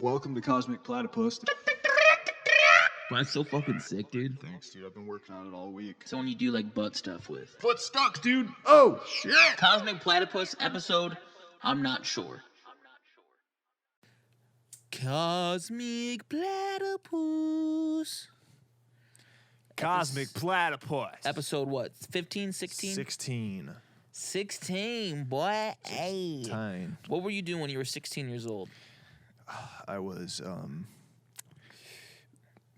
Welcome to Cosmic Platypus. That's so fucking sick, dude. Thanks, dude. I've been working on it all week. It's the one you do like butt stuff with. Foot stuck, dude. Oh, shit. Cosmic Platypus episode, I'm not sure. Cosmic Platypus. Cosmic Platypus. Episode what? 15, 16? 16. 16, boy. Hey. Time. What were you doing when you were 16 years old? I was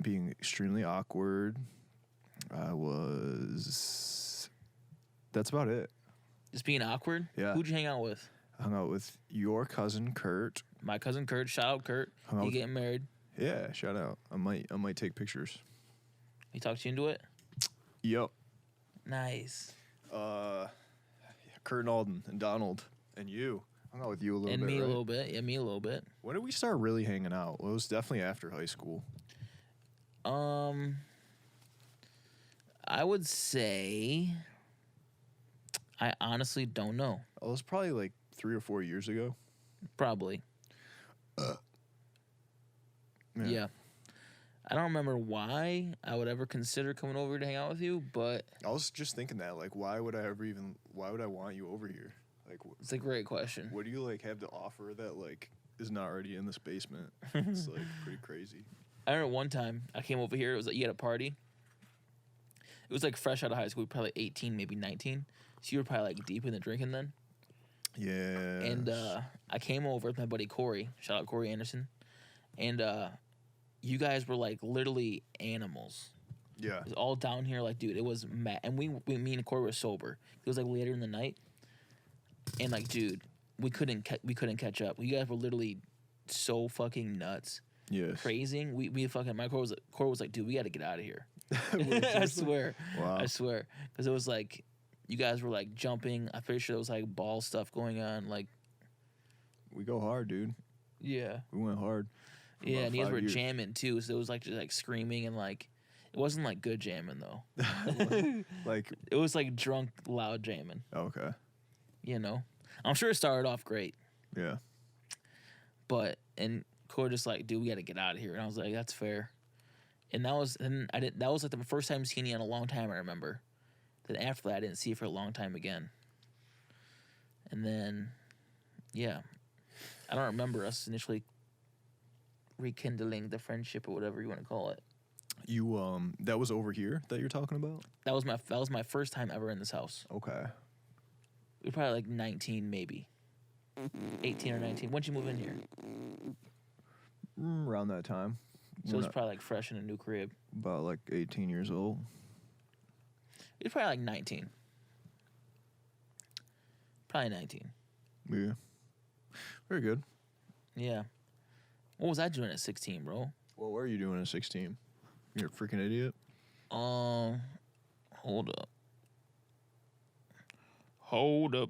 being extremely awkward. That's about it. Just being awkward? Yeah. Who'd you hang out with? I hung out with your cousin Kurt. My cousin Kurt. Shout out Kurt. Hung out He with- getting married. Yeah, shout out. I might take pictures. He talked you into it? Yep. Nice. Kurt and Alden and Donald and you. Hung out with you a little And bit. me right? a little bit. Yeah, me a little bit. When did we start really hanging out? Well, it was definitely after high school. I would say I honestly don't know. Oh, it was probably like 3 or 4 years ago. Probably. Yeah. I don't remember why I would ever consider coming over to hang out with you, but I was just thinking that, like, why would I want you over here? Like, it's a great question. what do you, like, have to offer that, like, is not already in this basement? It's, like, pretty crazy. I remember one time I came over here. It was like you had a party. It was like fresh out of high school. We were probably 18, maybe 19. So you were probably like deep in the drinking then. Yeah. And I came over with my buddy Corey. Shout out Corey Anderson. And you guys were like literally animals. Yeah. It was all down here, like, dude, it was mad. And me and Corey were sober. It was like later in the night. And like, dude, we couldn't catch up. You guys were literally so fucking nuts. Yes. Crazing. We fucking, my Corey was like, dude, we got to get out of here. I swear. Wow. I swear. Because it was like, you guys were like jumping. I'm pretty sure there was like ball stuff going on. Like, We go hard, dude. yeah. We went hard. for Yeah, about and you guys 5 were years. jamming too. So it was like just like screaming and like, it wasn't like good jamming though. Like, It was like drunk, loud jamming. okay. You know? I'm sure it started off great. Yeah. But and Corey just like, dude, we got to get out of here. And I was like, that's fair. And that was like the first time seeing you in a long time. I remember. Then after that, I didn't see you for a long time again. And then, yeah, I don't remember us initially rekindling the friendship or whatever you want to call it. You, that was over here that you're talking about? That was my first time ever in this house. Okay. We were probably like 19, maybe 18 or 19. When'd you move in here? Around that time. So it was probably like fresh in a new crib. About, like, 18 years old. It was probably like 19. Probably 19. Yeah. Very good. Yeah. What was I doing at 16, bro? What were you doing at 16? You're a freaking idiot. Hold up. Hold up.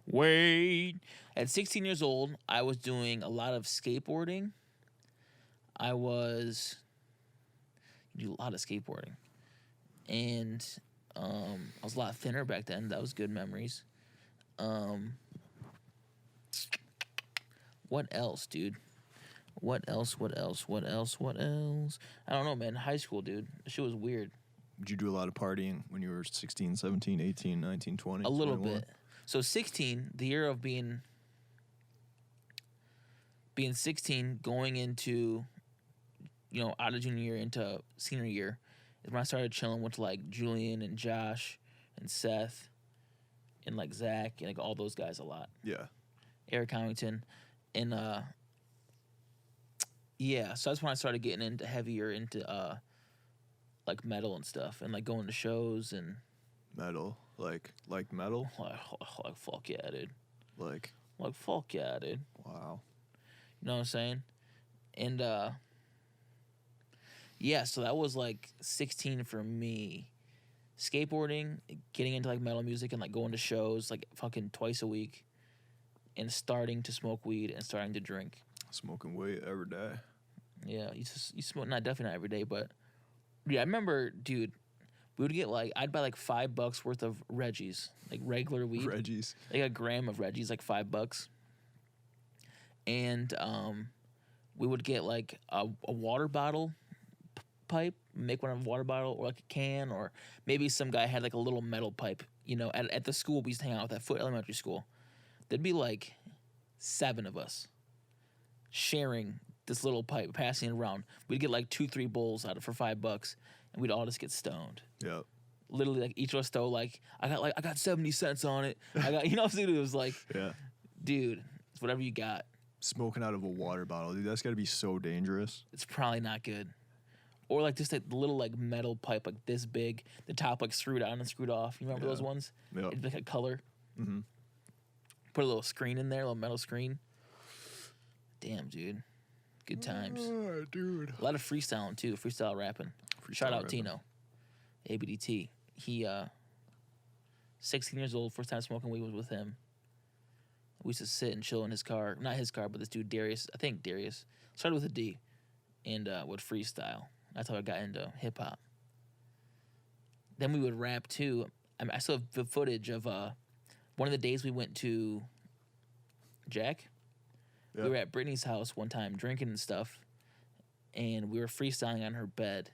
Wait. At 16 years old, I was doing a lot of skateboarding. I do a lot of skateboarding. And I was a lot thinner back then. That was good memories. What else, dude? What else? I don't know, man. High school, dude. That shit was weird. Did you do a lot of partying when you were 16, 17, 18, 19, 20? A little 21? bit. So 16, the year of being 16, going into, out of junior year into senior year, is when I started chilling with like Julian and Josh and Seth and like Zach and like all those guys a lot. Yeah. Eric Covington. And yeah, so that's when I started getting into heavier into like metal and stuff and like going to shows and Metal. Like metal? like fuck yeah, dude. Like, Like fuck yeah, dude. wow. You know what I'm saying? And yeah, so that was like 16 for me. Skateboarding, getting into like metal music and like going to shows like fucking twice a week and starting to smoke weed and starting to drink. Smoking weed every day. Yeah, you smoke, definitely not every day, but yeah, I remember, dude, we would get like, I'd buy like $5 worth of Reggie's, like regular weed. Reggie's. Like a gram of Reggie's, like $5. And we would get like a water bottle pipe, make one of a water bottle or like a can, or maybe some guy had like a little metal pipe. At the school we used to hang out with, at Foot Elementary School, there'd be like 7 of us sharing this little pipe, passing it around. We'd get like 2-3 bowls out of for $5, and we'd all just get stoned. Yep. Literally, like each of us throw like I got 70 cents on it. I got what I'm saying? It was like, Yeah. dude, it's whatever you got. Smoking out of a water bottle, dude. That's got to be so dangerous. It's probably not good. Or like just a little like metal pipe like this big, the top like screwed on and screwed off. You remember those ones? Yep. It'd be like a color. Mm-hmm. Put a little screen in there, a little metal screen. Damn, dude. Good times. Dude. A lot of freestyling too, freestyle rapping. Shout out rapping. Tino. ABDT. He 16 years old, first time smoking weed was with him. We used to sit and chill in his car. Not his car, but this dude Darius. I think Darius. Started with a D. And would freestyle. That's how I got into hip hop. Then we would rap too. I still have the footage of one of the days we went to Jack. Yep. We were at Brittany's house one time drinking and stuff, and we were freestyling on her bed.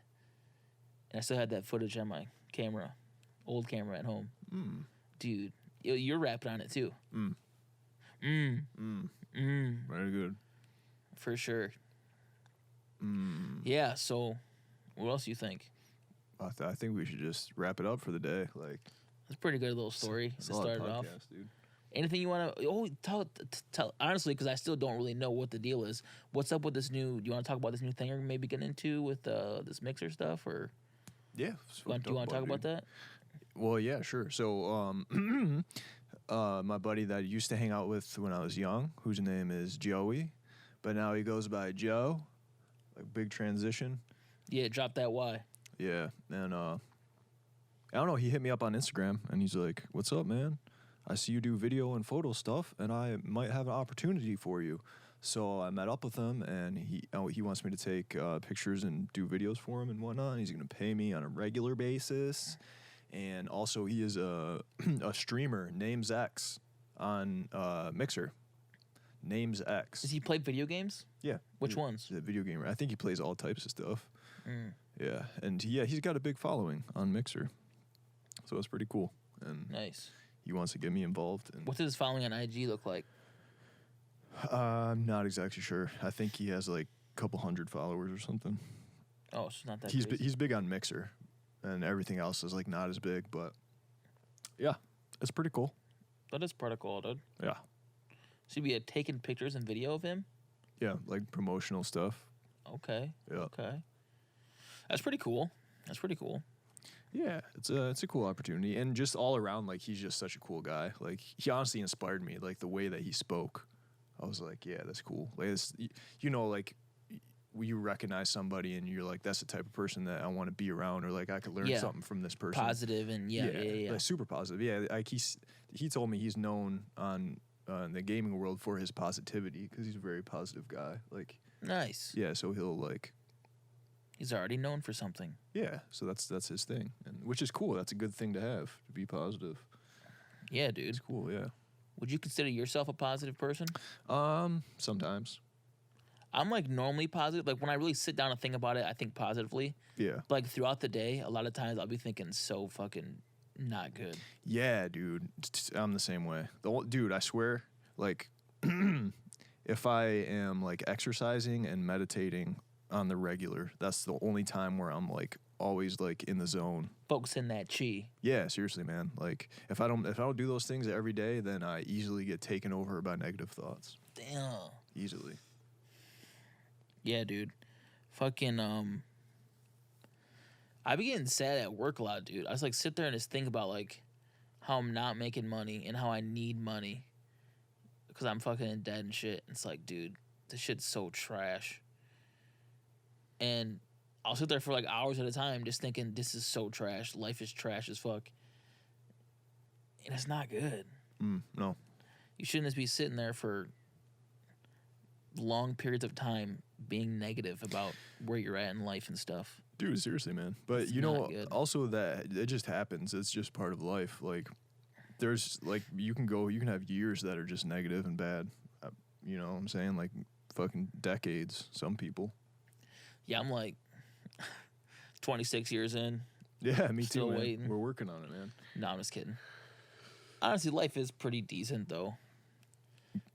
And I still had that footage on my camera, old camera at home. Mm. Dude, you're rapping on it too. Mm. Mm. Mm. Mm. Very good. For sure. Mm. Yeah, so what else do you think? I think we should just wrap it up for the day. Like, It's a pretty good little story to solid start it off. podcast, dude. Anything you want to tell honestly, because I still don't really know what the deal is. What's up with this new? Do you want to talk about this new thing you're maybe getting into with this mixer stuff, or Yeah. do you want to talk about that? Well, yeah, sure. So, my buddy that I used to hang out with when I was young, whose name is Joey, but now he goes by Joe. Like, big transition. Yeah, drop that Y. Yeah, and I don't know. He hit me up on Instagram, and he's like, "What's up, man? I see you do video and photo stuff, and I might have an opportunity for you." So I met up with him, and he wants me to take pictures and do videos for him and whatnot. And he's gonna pay me on a regular basis, and also he is a streamer, Names X, on Mixer. Names X. Does he play video games? Yeah. Which he's ones? a video gamer. I think he plays all types of stuff. Mm, Yeah, and he's got a big following on Mixer, so it's pretty cool. And nice. he wants to get me involved. And What does his following on IG look like? I'm not exactly sure. I think he has like a couple hundred followers or something. Oh, it's not that. He's crazy. he's big on Mixer, and everything else is like not as big. But yeah, it's pretty cool. That is pretty cool, dude. Yeah, So you be taking pictures and video of him? yeah, like promotional stuff. Okay. Yeah, Okay. That's pretty cool. That's pretty cool. yeah, it's a cool opportunity, and just all around, like he's just such a cool guy. Like he honestly inspired me. Like the way that he spoke, I was like, yeah, that's cool. Like it's, you know, like you recognize somebody and you're like, that's the type of person that I want to be around, or like I could learn Yeah. something from this person. Positive and yeah. Like super positive. Yeah, like he told me he's known on in the gaming world for his positivity because he's a very positive guy. Like Nice. yeah, so he'll like He's already known for something. yeah, so that's his thing, and which is cool. That's a good thing to have, to be positive. Yeah, dude. It's cool. Yeah. Would you consider yourself a positive person? Sometimes. I'm like normally positive. Like when I really sit down and think about it, I think positively. Yeah. Like throughout the day, a lot of times I'll be thinking so fucking not good. Yeah, dude. I'm the same way. Dude, I swear, like, if I am like exercising and meditating on the regular, that's the only time where I'm like always like in the zone. Focusing that chi. Yeah, seriously, man. Like, if I don't do those things every day, then I easily get taken over by negative thoughts. Damn. Easily. Yeah, dude. Fucking I be getting sad at work a lot, dude. I just like sit there and just think about like how I'm not making money and how I need money because I'm fucking in debt and shit. It's like, dude, this shit's so trash. And I'll sit there for like hours at a time just thinking this is so trash. Life is trash as fuck. And it's not good. No. You shouldn't just be sitting there for long periods of time being negative about where you're at in life and stuff. Dude, seriously, man. But It's you know, not good. also that it just happens. It's just part of life. Like, there's like you can have years that are just negative and bad. You know what I'm saying? Like fucking decades. Some people. Yeah, I'm like 26 years in. Yeah, me Still too. Man. waiting. We're working on it, man. No, I'm just kidding. Honestly, life is pretty decent though.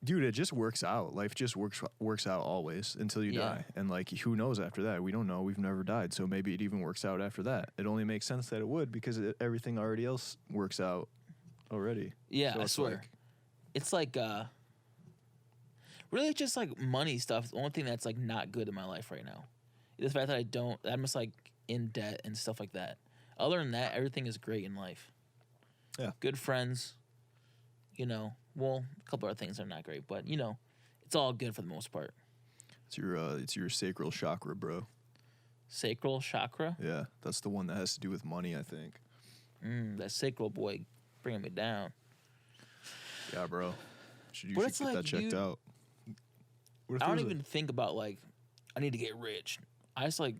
Dude, it just works out. Life just works out always until you Yeah. die. And like, who knows after that? We don't know. We've never died, so maybe it even works out after that. It only makes sense that it would because everything already else works out already. Yeah, So I it's swear. like- It's like really just like money stuff is the only thing that's like not good in my life right now. It's the fact that I'm just like in debt and stuff like that. Other than that, everything is great in life. Yeah. Good friends, you know. Well, a couple other things are not great, but you know, it's all good for the most part. It's your sacral chakra, bro. Sacral chakra? Yeah, that's the one that has to do with money, I think. That sacral boy bringing me down. Yeah, bro. You But should it's get like, that checked dude, out. What if I don't there's a- even think about like I need to get rich. I just want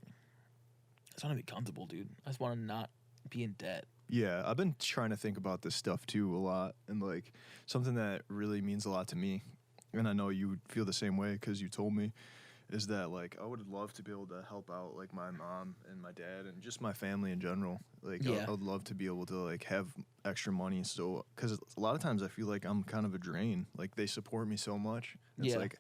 to be comfortable, dude. I just want to not be in debt. Yeah, I've been trying to think about this stuff too a lot, and like something that really means a lot to me, and I know you feel the same way because you told me, is that like I would love to be able to help out like my mom and my dad and just my family in general. Like Yeah. I would love to be able to like have extra money, so because a lot of times I feel like I'm kind of a drain. Like they support me so much. It's Yeah. like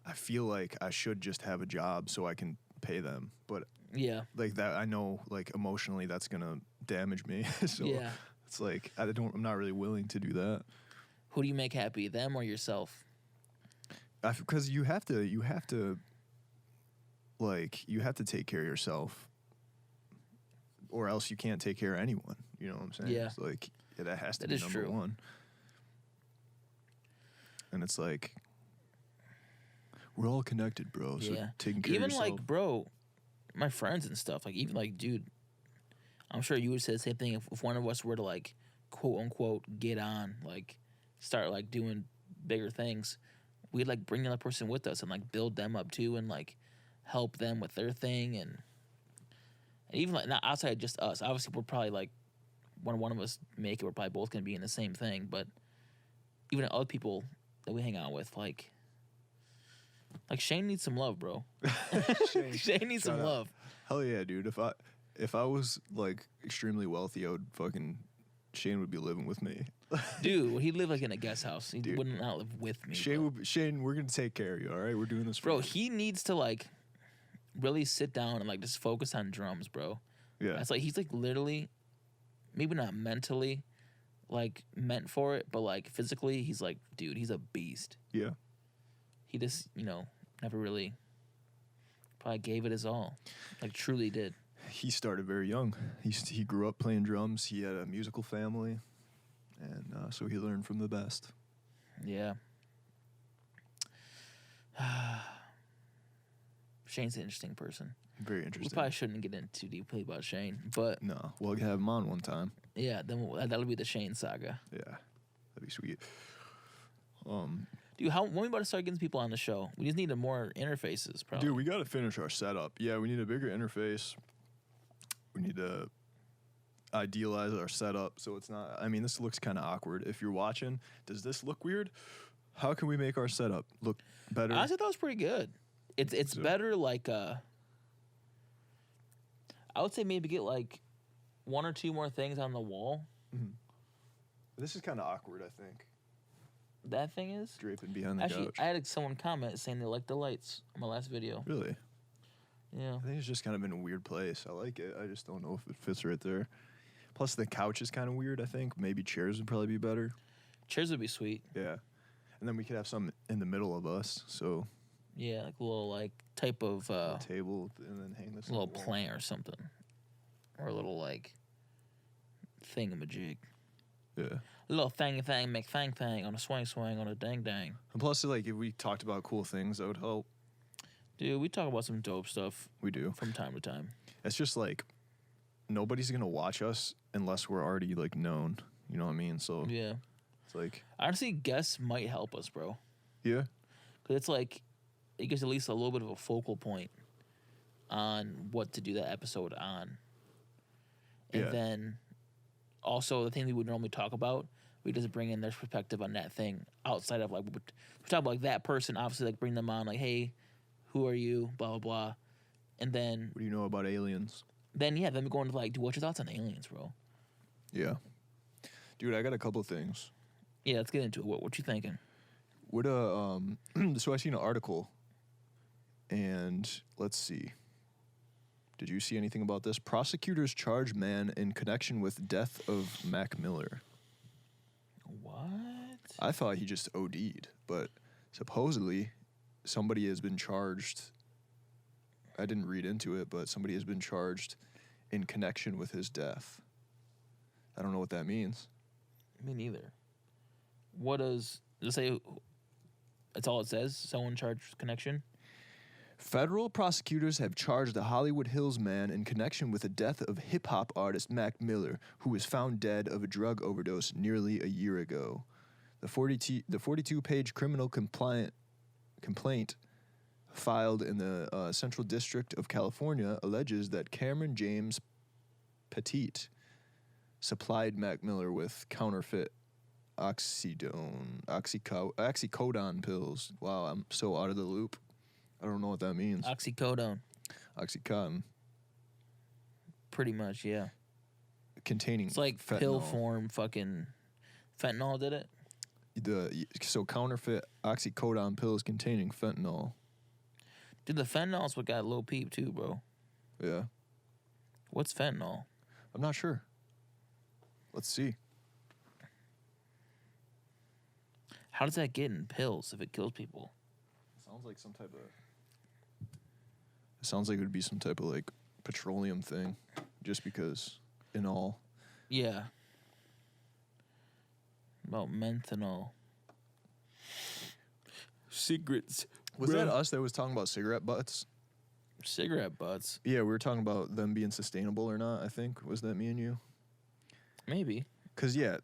I feel like I should just have a job so I can pay them, but Yeah. like that I know like emotionally that's gonna damage me. So Yeah. it's like I'm not really willing to do that. Who do you make happy, them or yourself? Because you have to like you have to take care of yourself, or else you can't take care of anyone. You know what I'm saying? Yeah. It's like that has to That be is number true. one. And it's like we're all connected, bro. So Yeah. taking care Even of yourself. like, bro, my friends and stuff. Like, even like, dude, I'm sure you would say the same thing if one of us were to like, quote unquote, get on, like, start like doing bigger things. We'd like bring the other person with us and like build them up too, and like help them with their thing, and even like not outside just us. Obviously, we're probably like when one of us make it, we're probably both gonna be in the same thing. But even other people that we hang out with, like Shane needs some love, bro. Shane, Shane needs some shout out. love. Hell yeah, dude. If I was like extremely wealthy, I would fucking Shane would be living with me. Dude, he lived like in a guest house. He Dude. wouldn't not live with me. Shane bro. Shane, we're gonna take care of you, all right? We're doing this for Bro, you. he needs to like really sit down and like just focus on drums, bro. Yeah. It's like he's like literally, maybe not mentally, like meant for it, but like physically, he's like, dude, he's a beast. Yeah. He just, never really probably gave it his all, like truly did. He started very young. He grew up playing drums. He had a musical family, and so he learned from the best. Yeah. Shane's an interesting person. Very We interesting. probably shouldn't get in too deeply about Shane, but No, we'll have him on one time. yeah, then that'll be the Shane saga. Yeah, that'd be sweet. Dude, when we about to start getting people on the show? We just need more interfaces, probably. Dude, we got to finish our setup. Yeah, we need a bigger interface. We need to idealize our setup so it's not. I mean, this looks kind of awkward. If you're watching, does this look weird? How can we make our setup look better? Honestly, that was pretty good. It's So- better like I would say maybe get like one or two more things on the wall. This is kind of awkward, I think. That thing is. Draping behind the Actually, couch. I had someone comment saying they liked the lights on my last video. Really? Yeah. I think it's just kind of in a weird place. I like it. I just don't know if it fits right there. Plus, the couch is kind of weird, I think. Maybe chairs would probably be better. Chairs would be sweet. Yeah. And then we could have some in the middle of us. So, Yeah, like a little like type of a table and then hang this a little on the wall. plant or something, or a little like thingamajig, Yeah. a little thang on a swing on a dang. And plus, like, if we talked about cool things, that would help. Dude, we talk about some dope stuff We do. from time to time. It's just like nobody's going to watch us unless we're already, like, known. You know what I mean? So, Yeah, it's like, honestly, guests might help us, bro. yeah. Cause it's like it gives at least a little bit of a focal point on what to do that episode on, and Yeah. then also the thing we would normally talk about we just bring in their perspective on that thing outside of like we talk about like that person. Obviously, like bring them on, like, hey, who are you? Blah blah blah, and then What do you know about aliens? then we go into like, dude, what's your thoughts on aliens, bro? Yeah. Dude, I got a couple things. Yeah, let's get into it. What you thinking? What so I seen an article, and let's see. Did you see anything about this? Prosecutors charge man in connection with death of Mac Miller. What? I thought he just OD'd, but supposedly somebody has been charged. I didn't read into it, but somebody has been charged in connection with his death. I don't know what that means. Me neither. What does it say? That's all it says. Someone charged connection. Federal prosecutors have charged a Hollywood Hills man in connection with the death of hip-hop artist Mac Miller, who was found dead of a drug overdose nearly a year ago. The 42-page criminal complaint filed in the Central District of California alleges that Cameron James Petit supplied Mac Miller with counterfeit oxycodone pills. Wow, I'm so out of the loop. I don't know what that means. Oxycodone. Oxycontin. Pretty much, yeah. Containing It's like fentanyl. pill form fucking fentanyl did it. So counterfeit oxycodone pills containing fentanyl. Dude, the fentanyl's what got Lil Peep too, bro. Yeah. What's fentanyl? I'm not sure. Let's see. How does that get in pills if it kills people? Sounds like some type of. It sounds like it would be some type of like petroleum thing, just because in all. Yeah. About menthanol. Secrets. Was that us that was talking about cigarette butts? Cigarette butts? Yeah, we were talking about them being sustainable or not. I think was that me and you? Maybe. Cause yeah,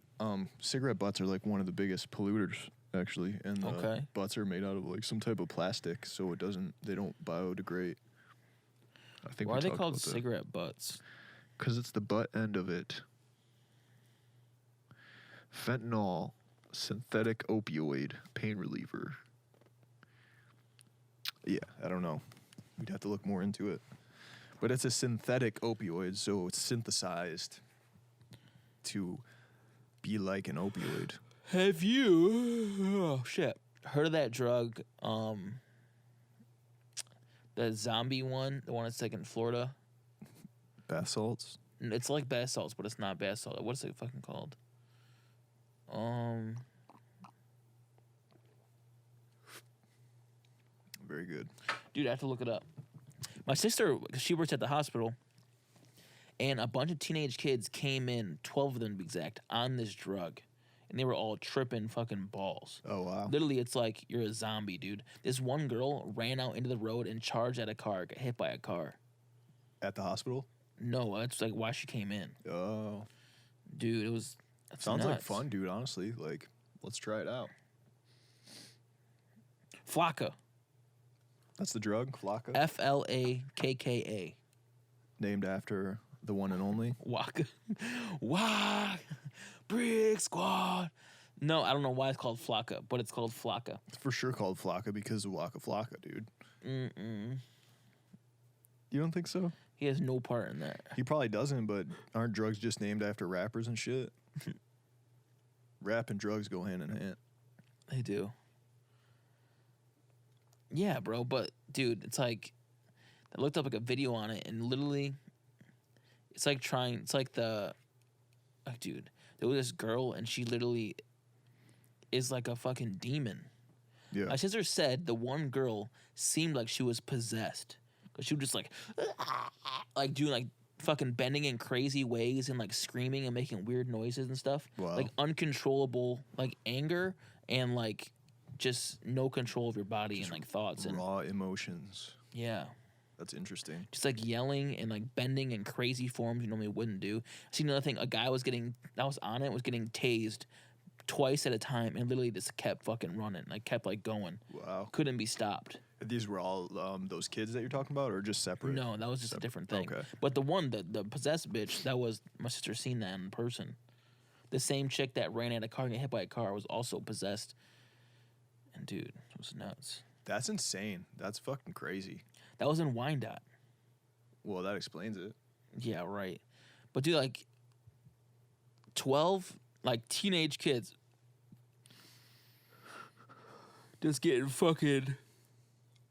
cigarette butts are like one of the biggest polluters actually, and the Okay. butts are made out of like some type of plastic, so they don't biodegrade. I think. Why are they called cigarette butts? Because it's the butt end of it. Fentanyl, synthetic opioid, pain reliever. Yeah, I don't know. We'd have to look more into it. But it's a synthetic opioid, so it's synthesized to be like an opioid. Have you heard of that drug? The zombie one, the one that's like in Florida. Bath salts? It's like bath salts, but it's not bath salt. What's it fucking called? Very good. Dude, I have to look it up. My sister, she works at the hospital, and a bunch of teenage kids came in, 12 of them to be exact, on this drug. And they were all tripping fucking balls. Oh, wow. Literally, it's like you're a zombie, dude. This one girl ran out into the road and charged at a car, got hit by a car. At the hospital? No, that's like why she came in. Oh. Dude, it was... That's Sounds like nuts. fun, dude, honestly. Like, let's try it out. Flakka. That's the drug, Flakka? Flakka. Named after the one and only. Waka. Wah. Brick Squad. No, I don't know why it's called Flakka, but it's called Flakka. It's for sure called Flakka because of Waka Flocka, dude. Mm-mm. You don't think so? He has no part in that. He probably doesn't, but aren't drugs just named after rappers and shit? Rap and drugs go hand in hand. They do. Yeah, bro, but dude, it's like I looked up like a video on it, and literally, it's like dude, there was this girl, and she literally is like a fucking demon. Yeah. My sister said the one girl seemed like she was possessed, because she was just like doing like fucking bending in crazy ways and like screaming and making weird noises and stuff. Wow. Like uncontrollable like anger and like just no control of your body and like thoughts and Raw emotions. yeah. That's interesting. Just like yelling and like bending in crazy forms you normally wouldn't do. I seen another thing, a guy was getting tased twice at a time and literally just kept fucking running. Like kept like going. Wow. Couldn't be stopped. These were all those kids that you're talking about, or just separate? No, that was just a different thing. Okay. But the one, the possessed bitch, that was my sister seen that in person. the same chick that ran at a car and got hit by a car was also possessed. And dude, it was nuts. That's insane. That's fucking crazy. That was in Wyandotte. Well, that explains it. Yeah, right. But dude, like 12 like teenage kids just getting fucking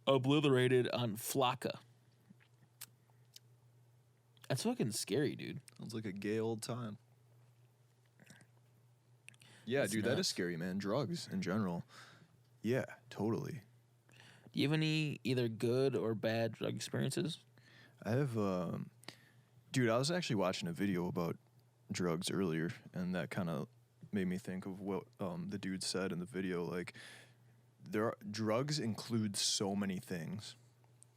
obliterated on Flocka. That's fucking scary, dude. Sounds like a gay old time. Yeah, That's dude, that is nuts. scary, man. Drugs in general. Yeah, totally. Do you have any either good or bad drug experiences? I have, dude, I was actually watching a video about drugs earlier, and that kind of made me think of what the dude said in the video. Like, drugs include so many things.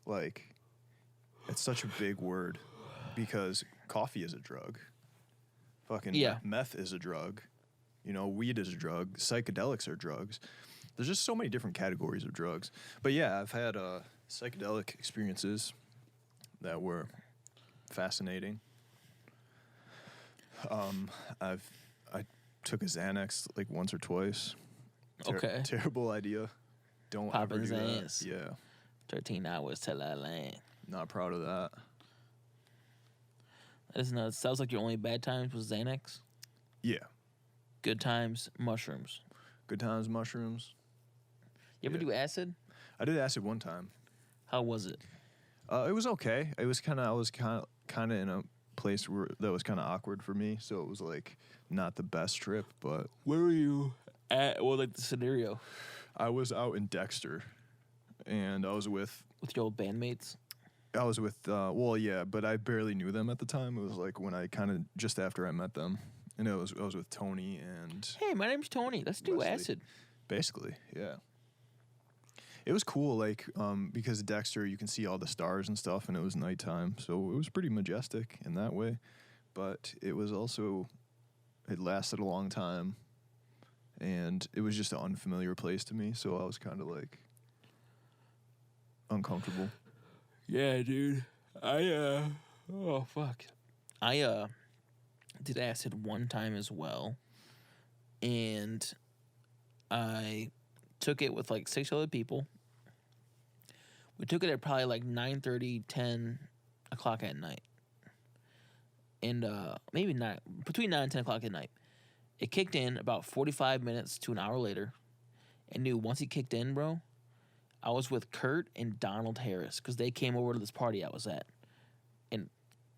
Like, it's such a big word because coffee is a drug. Fucking Yeah. meth is a drug. You know, weed is a drug. Psychedelics are drugs. There's just so many different categories of drugs. But yeah, I've had psychedelic experiences that were fascinating. I took a Xanax like once or twice. Okay. Terrible idea. Don't Popping ever do that. Xanax. Yeah. 13 hours till I land. Not proud of that. That is nuts. Sounds like your only bad times was Xanax. Yeah. Good times, mushrooms. Good times, mushrooms. You ever Yeah. do acid? I did acid one time. How was it? It was okay. I was kind of in a place that was kind of awkward for me, so it was like not the best trip. But Where were you at? Well, like the scenario I was out in Dexter, and I was with with your old bandmates. well, yeah, but I barely knew them at the time. It was like when I kind of just after I met them, and I was with Tony and Hey, my name's Tony. Let's do Wesley. acid. basically, yeah. It was cool, like because Dexter, you can see all the stars and stuff, and it was nighttime, so it was pretty majestic in that way. But it was also, it lasted a long time, and it was just an unfamiliar place to me, so I was kind of like uncomfortable. Yeah, dude. Oh fuck. I did acid one time as well, and I took it with like 6 other people. We took it at probably like 9:30, 10 o'clock at night. And maybe not between 9 and 10 o'clock at night. It kicked in about 45 minutes to an hour later. And knew once it kicked in, bro, I was with Kurt and Donald Harris because they came over to this party I was at.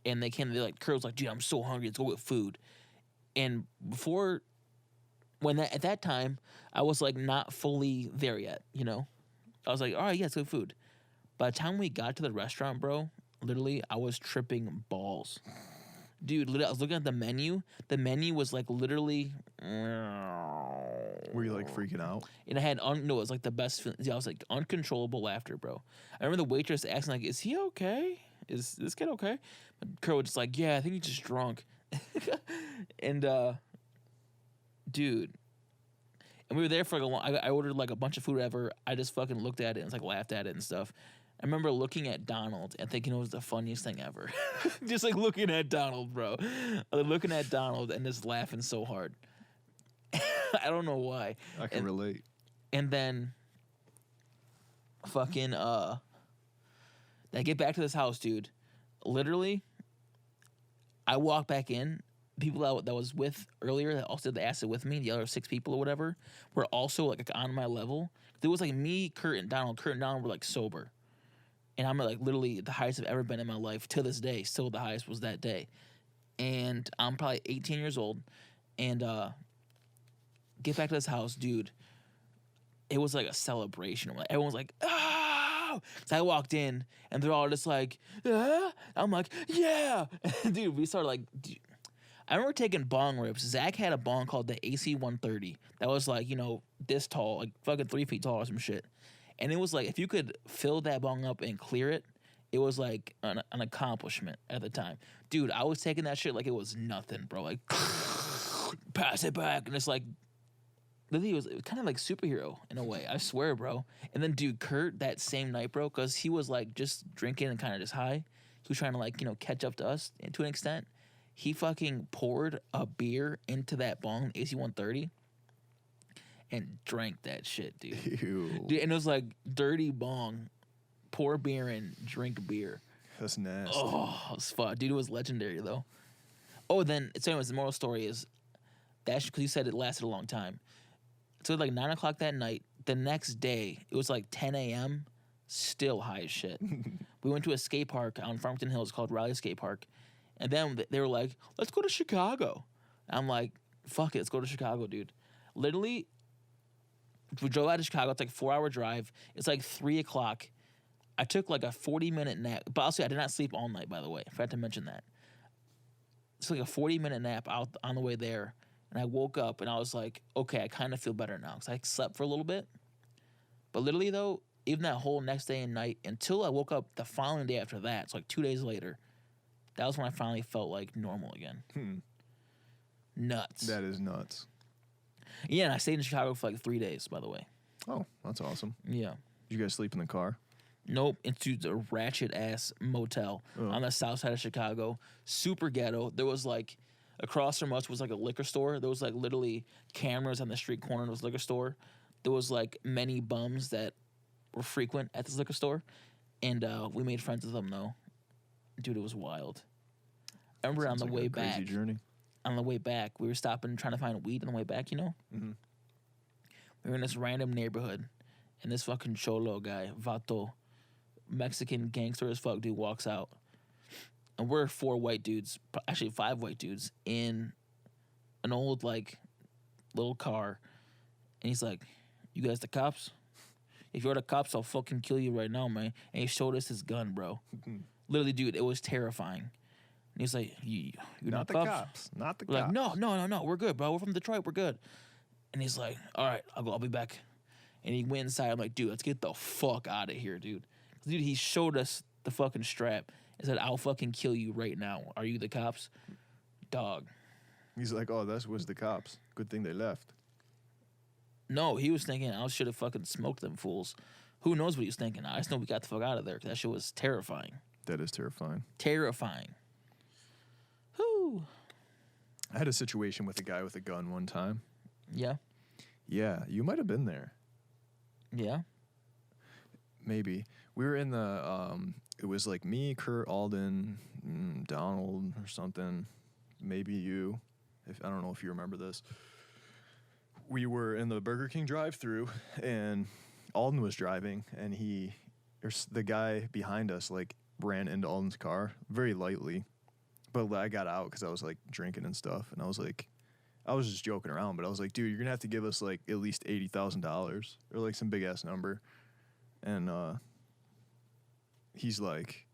And they came, Kurt was like, dude, I'm so hungry, let's go get food. And at that time, I was like not fully there yet, you know? I was like, all right, yeah, let's go food. By the time we got to the restaurant, bro, literally, I was tripping balls. Dude, literally, I was looking at the menu. The menu was like literally. Were you like freaking out? And I had, no, it was like the best. I was like uncontrollable laughter, bro. I remember the waitress asking, like, is he okay? Is this kid okay? But Kurt was just like, yeah, I think he's just drunk. And, dude. And we were there for like a long. I ordered like a bunch of food, whatever. I just fucking looked at it and like laughed at it and stuff. I remember looking at Donald and thinking it was the funniest thing ever. Just like looking at Donald, bro. Looking at Donald and just laughing so hard. I don't know why. I can relate. And then fucking I get back to this house, dude. Literally, I walk back in. People that was with earlier that also did the acid with me, the other 6 people or whatever, were also like on my level. There was like me, Kurt, and Donald. Kurt and Donald were like sober. And I'm like literally the highest I've ever been in my life to this day. Still the highest was that day. And I'm probably 18 years old. And get back to this house, dude. It was like a celebration. Everyone's like, oh! So I walked in and they're all just like, ah? I'm like, yeah! Dude, we started like, I remember taking bong rips. Zach had a bong called the AC 130 that was like, you know, this tall, like fucking 3 feet tall or some shit. And it was like, if you could fill that bong up and clear it, it was like an accomplishment at the time. Dude, I was taking that shit like it was nothing, bro. Like, pass it back. And it's like, literally, it was kind of like superhero in a way. I swear, bro. And then, dude, Kurt, that same night, bro, because he was like just drinking and kind of just high. He was trying to like, you know, catch up to us to an extent. He fucking poured a beer into that bong, AC-130, and drank that shit, dude. Ew. Dude, and it was like dirty bong, pour beer in, drink beer. That's nasty. Oh, it was fun. Dude, it was legendary, though. Oh, then, so anyways, the moral story is, that's because you said it lasted a long time. So like 9 o'clock that night, the next day, it was like 10 a.m., still high as shit. We went to a skate park on Farmington Hills called Raleigh Skate Park. And then they were like, let's go to Chicago. I'm like, fuck it, let's go to Chicago, dude. Literally, we drove out of Chicago. It's like a 4-hour drive. It's like 3 o'clock. I took like a 40-minute nap. But also, I did not sleep all night, by the way. I forgot to mention that. It's like a 40-minute nap out on the way there. And I woke up and I was like, okay, I kind of feel better now. Because I slept for a little bit. But literally, though, even that whole next day and night, until I woke up the following day after that, it's like 2 days later, that was when I finally felt like normal again. Nuts. That is nuts. Yeah, and I stayed in Chicago for like 3 days, by the way. Oh, that's awesome. Yeah. Did you guys sleep in the car? Nope, into the ratchet ass motel on the south side of Chicago. Super ghetto. There was like, across from us was like a liquor store. There was like literally cameras on the street corner of this liquor store. There was like many bums that were frequent at this liquor store. And we made friends with them though. Dude, it was wild. I remember Sounds on the like way a crazy back. journey. On the way back, we were stopping trying to find weed on the way back, you know? Mhm. We were in this random neighborhood, and this fucking cholo guy, Vato, Mexican gangster as fuck dude, walks out. And we're 4 white dudes, actually 5 white dudes, in an old, like, little car. And he's like, you guys the cops? If you're the cops, I'll fucking kill you right now, man. And he showed us his gun, bro. Literally, dude, it was terrifying. And he's like, you're Not the cops? cops. Not the We're cops. like, no, we're good, bro. We're from Detroit, we're good. And he's like, all right, I'll be back. And he went inside. I'm like, dude, let's get the fuck out of here, dude. Dude, he showed us the fucking strap and said, I'll fucking kill you right now. Are you the cops? Dog. He's like, oh, that was the cops. Good thing they left. No, he was thinking I should have fucking smoked them fools. Who knows what he was thinking? I just know we got the fuck out of there because that shit was terrifying. That is terrifying. Terrifying. Whew. I had a situation with a guy with a gun one time. Yeah. Yeah, you might have been there. Yeah. Maybe. We were in the, it was like me, Kurt, Alden, Donald or something. Maybe you. I don't know if you remember this. We were in the Burger King drive-thru, and Alden was driving, and the guy behind us, like, ran into Alden's car very lightly. But I got out because I was, like, drinking and stuff, and I was like, I was just joking around, but I was like, dude, you're going to have to give us, like, at least $80,000 or, like, some big-ass number. And he's like,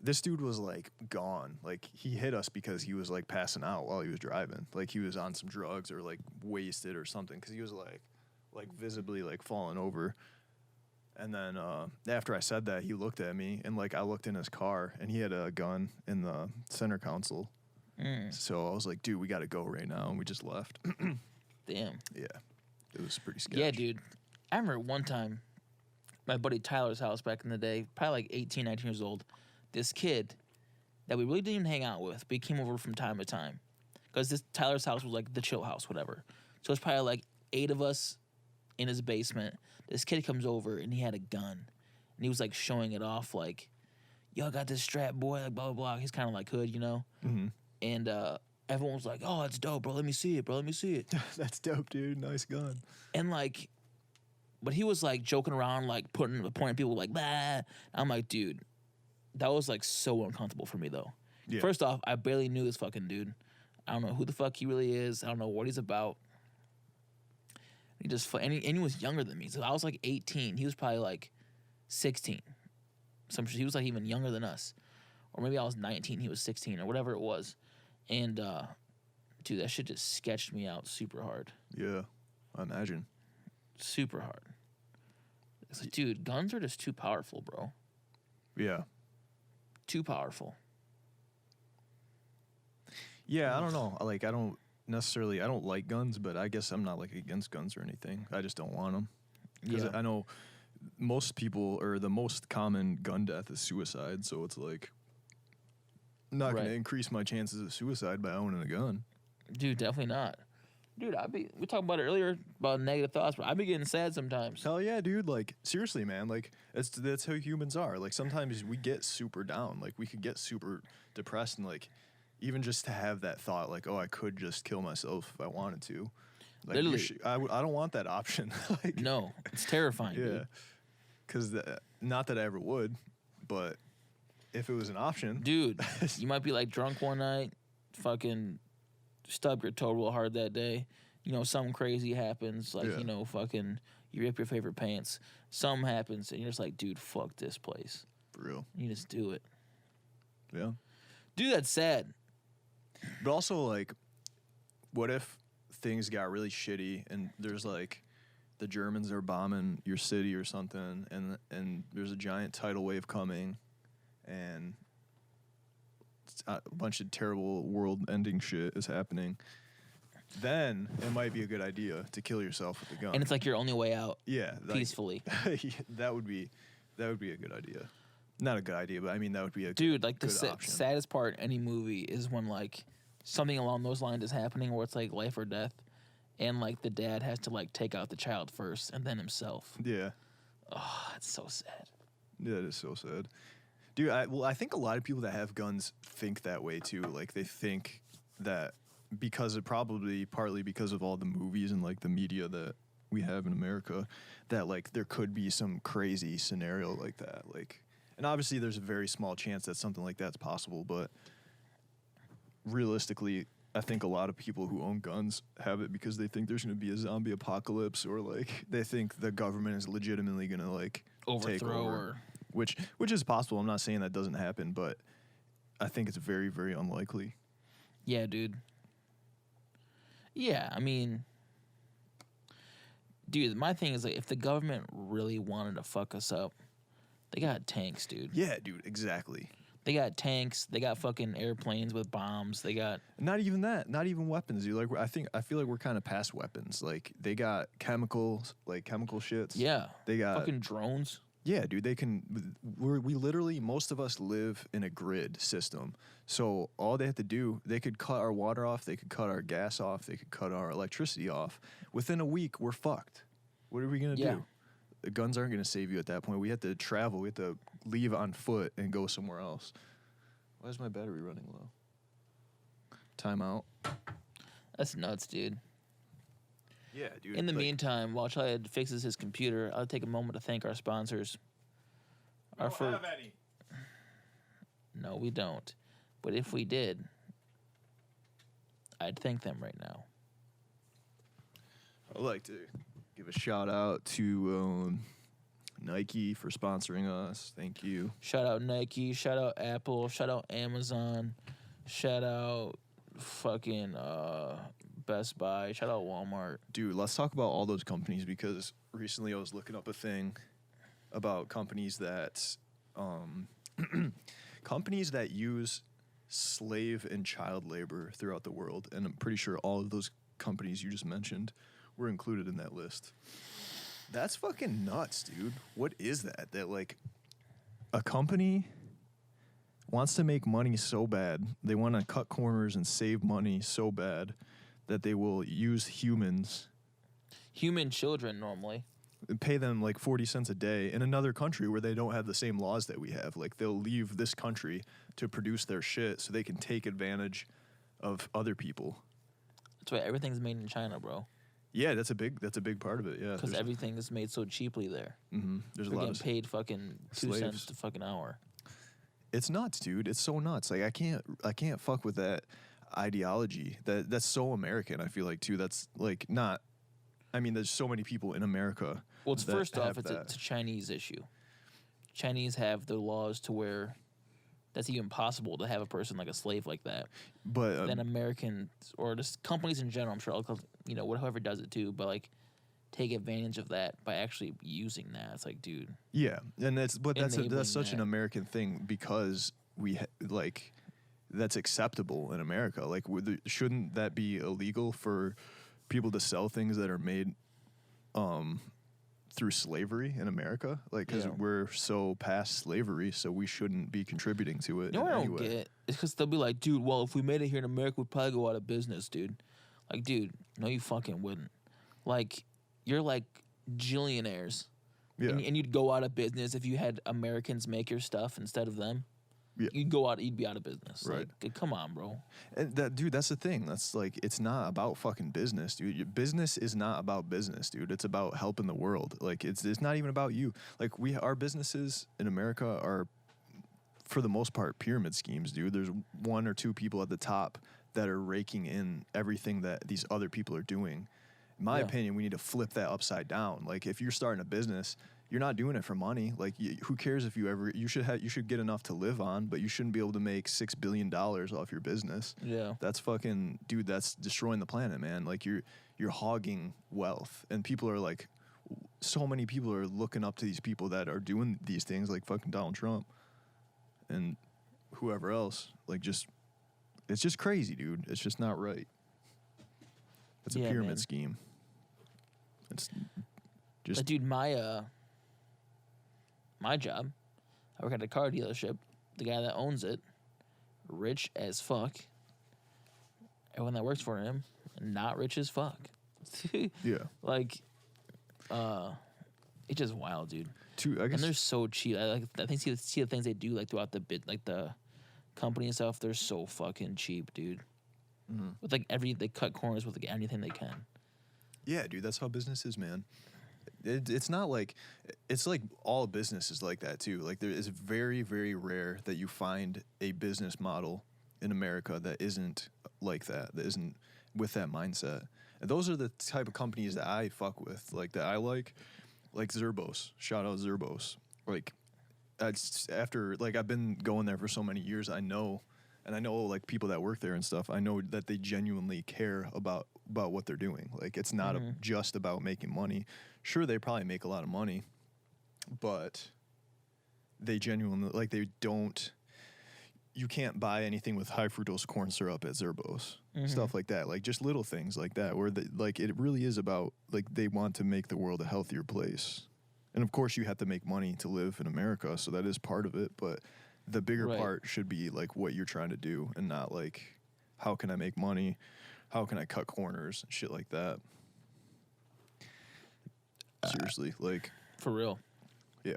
this dude was, like, gone. Like, he hit us because he was, like, passing out while he was driving. Like, he was on some drugs or, like, wasted or something because he was, like visibly, like, falling over. And then after I said that, he looked at me, and, like, I looked in his car, and he had a gun in the center console. So I was like, dude, we got to go right now. And we just left. Damn. Yeah. It was pretty scary. Yeah, dude. I remember one time, my buddy Tyler's house back in the day, probably like 18, 19 years old, this kid that we really didn't even hang out with, but he came over from time to time. Because this Tyler's house was like the chill house, whatever. So it's probably like 8 of us in his basement. This kid comes over, and he had a gun. And he was like showing it off like, yo, I got this strap, boy, like blah, blah, blah. He's kind of like hood, you know? Mm-hmm. And everyone was like, oh, that's dope, bro. Let me see it, bro. Let me see it. That's dope, dude. Nice gun. And like, but he was like joking around, like pointing people like, bah. I'm like, dude, that was like so uncomfortable for me though. Yeah. First off, I barely knew this fucking dude. I don't know who the fuck he really is. I don't know what he's about. And he was younger than me. So I was like 18. He was probably like 16. He was like even younger than us. Or maybe I was 19, he was 16 or whatever it was. And dude, that shit just sketched me out super hard. Yeah, I imagine. Super hard. It's like, dude, guns are just too powerful, bro. Yeah. Too powerful. Yeah, I don't know. Like, I don't like guns, but I guess I'm not like against guns or anything. I just don't want them. Because Yeah. I know most people, or the most common gun death is suicide. So it's like, not going Right. to increase my chances of suicide by owning a gun. Dude, definitely not. Dude, we talked about it earlier about negative thoughts, but I be getting sad sometimes. Hell yeah, dude. Like, seriously, man. Like, that's how humans are. Like, sometimes we get super down. Like, we could get super depressed, and like, even just to have that thought, like, oh, I could just kill myself if I wanted to. Like, Literally. I don't want that option. Like, No, it's terrifying, yeah, dude. because not that I ever would, but if it was an option, Dude, you might be like drunk one night, fucking stub your toe real hard that day. You know, something crazy happens, like, Yeah. you know, fucking you rip your favorite pants. Something happens, and you're just like, dude, fuck this place. for real, You just do it. yeah. Dude, that's sad. But also, like, what if things got really shitty and there's like the Germans are bombing your city or something, and there's a giant tidal wave coming, and a bunch of terrible world-ending shit is happening. Then it might be a good idea to kill yourself with a gun. And it's like your only way out yeah, like, peacefully. that would be a good idea. Not a good idea, but I mean that would be a Dude, like the good option. saddest part in any movie is when like something along those lines is happening where it's like life or death, and like the dad has to like take out the child first and then himself. Yeah. Oh, that's so sad. Yeah, it is so sad. Dude, I think a lot of people that have guns think that way too. Like they think that partly because of all the movies and like the media that we have in America, that like there could be some crazy scenario like that. Like, and obviously there's a very small chance that something like that's possible, but realistically, I think a lot of people who own guns have it because they think there's going to be a zombie apocalypse, or like they think the government is legitimately going to like take Overthrow over. or Which is possible. I'm not saying that doesn't happen, but I think it's very, very unlikely. yeah, dude. Yeah, I mean, dude, my thing is like if the government really wanted to fuck us up, they got tanks, dude. Yeah, dude, exactly. They got tanks. They got fucking airplanes with bombs. They got Not even that. Not even weapons, dude. Like I feel like we're kind of past weapons. Like they got chemicals, like chemical shits. yeah, They got fucking drones. Yeah, dude, they can. We literally, most of us live in a grid system. So all they have to do, they could cut our water off, they could cut our gas off, they could cut our electricity off. Within a week, we're fucked. What are we gonna Yeah. do? The guns aren't gonna save you at that point. We have to travel. We have to leave on foot and go somewhere else. Why is my battery running low? Timeout. That's nuts, dude. Yeah, dude. In the meantime, while Chad fixes his computer, I'll take a moment to thank our sponsors. any. No, we don't. But if we did, I'd thank them right now. I'd like to give a shout out to Nike for sponsoring us. Thank you. Shout out Nike, shout out Apple, shout out Amazon, shout out fucking Best Buy, shout out Walmart. Dude, let's talk about all those companies, because recently I was looking up a thing about companies that companies that use slave and child labor throughout the world, and I'm pretty sure all of those companies you just mentioned were included in that list. That's fucking nuts, dude. What is that? That like a company wants to make money so bad, they want to cut corners and save money so bad that they will use humans Human children normally. and pay them like 40 cents a day in another country where they don't have the same laws that we have. Like they'll leave this country to produce their shit so they can take advantage of other people. That's why everything's made in China, bro. Yeah, that's a big part of it. Yeah, Because everything is made so cheaply there. there's a We're lot getting of paid fucking 2 slaves. cents to fucking hour. It's nuts, dude. It's so nuts. Like I can't fuck with that ideology. That's so American. I feel like too. That's like not. I mean, there's so many people in America. Well, it's that first off, have it's that. it's a Chinese issue. Chinese have the laws to where that's even possible to have a person like a slave like that. But Then Americans or just companies in general, I'm sure, you know, whoever does it too, but like take advantage of that by actually using that. It's like, dude, yeah, and that's Enabling such an that. American thing because like that's acceptable in America. Like, shouldn't that be illegal for people to sell things that are made through slavery in America, like because Yeah. we're so past slavery, so we shouldn't be contributing to it. You know in what I any don't way. get? It's because they'll be like, dude, well, if we made it here in America, we'd probably go out of business, dude. Like, dude, no, you fucking wouldn't. Like, you're like jillionaires. Yeah, And you'd go out of business if you had Americans make your stuff instead of them. Yeah. You'd go out, you'd be out of business. Right. Like, come on, bro. and dude, that's the thing. That's like, it's not about fucking business, dude. Business is not about business, dude. It's about helping the world. Like, it's not even about you. Like, our businesses in America are, for the most part, pyramid schemes, dude. There's one or two people at the top that are raking in everything that these other people are doing. In my Yeah. opinion, we need to flip that upside down. Like, if you're starting a business, you're not doing it for money. Like, who cares if you should get enough to live on, but you shouldn't be able to make $6 billion off your business. Yeah. That's fucking, dude, that's destroying the planet, man. Like, you're hogging wealth, and people are like, so many people are looking up to these people that are doing these things, like fucking Donald Trump and whoever else. Like, it's just crazy, dude. It's just not right. It's a Yeah, pyramid man. scheme. It's just, Dude, my job, I work at a car dealership. The guy that owns it, rich as fuck. Everyone that works for him, not rich as fuck. yeah. Like, it's just wild, dude. I And guess they're so cheap. I think see the things they do like throughout the bit, like the company and stuff. They're so fucking cheap, dude. Mm-hmm. With like they cut corners with like anything they can. Yeah, dude, that's how business is, man. It's not like, it's like all business is like that too. Like, there is very, very rare that you find a business model in America that isn't like that isn't with that mindset. And those are the type of companies that I fuck with, like that I like Zerbos. Shout out Zerbos. Like, after, like, I've been going there for so many years, I know like people that work there and stuff. I know that they genuinely care about what they're doing. Like, it's not just about making money. Sure, they probably make a lot of money, but they genuinely, like, you can't buy anything with high fructose corn syrup at Zerbos. Stuff like that. Like, just little things like that where like, it really is about, like, they want to make the world a healthier place. And of course you have to make money to live in America, so that is part of it, but the bigger Right. part should be like what you're trying to do, and not like, how can I make money? How can I cut corners? Shit like that. Seriously, like, For real. yeah.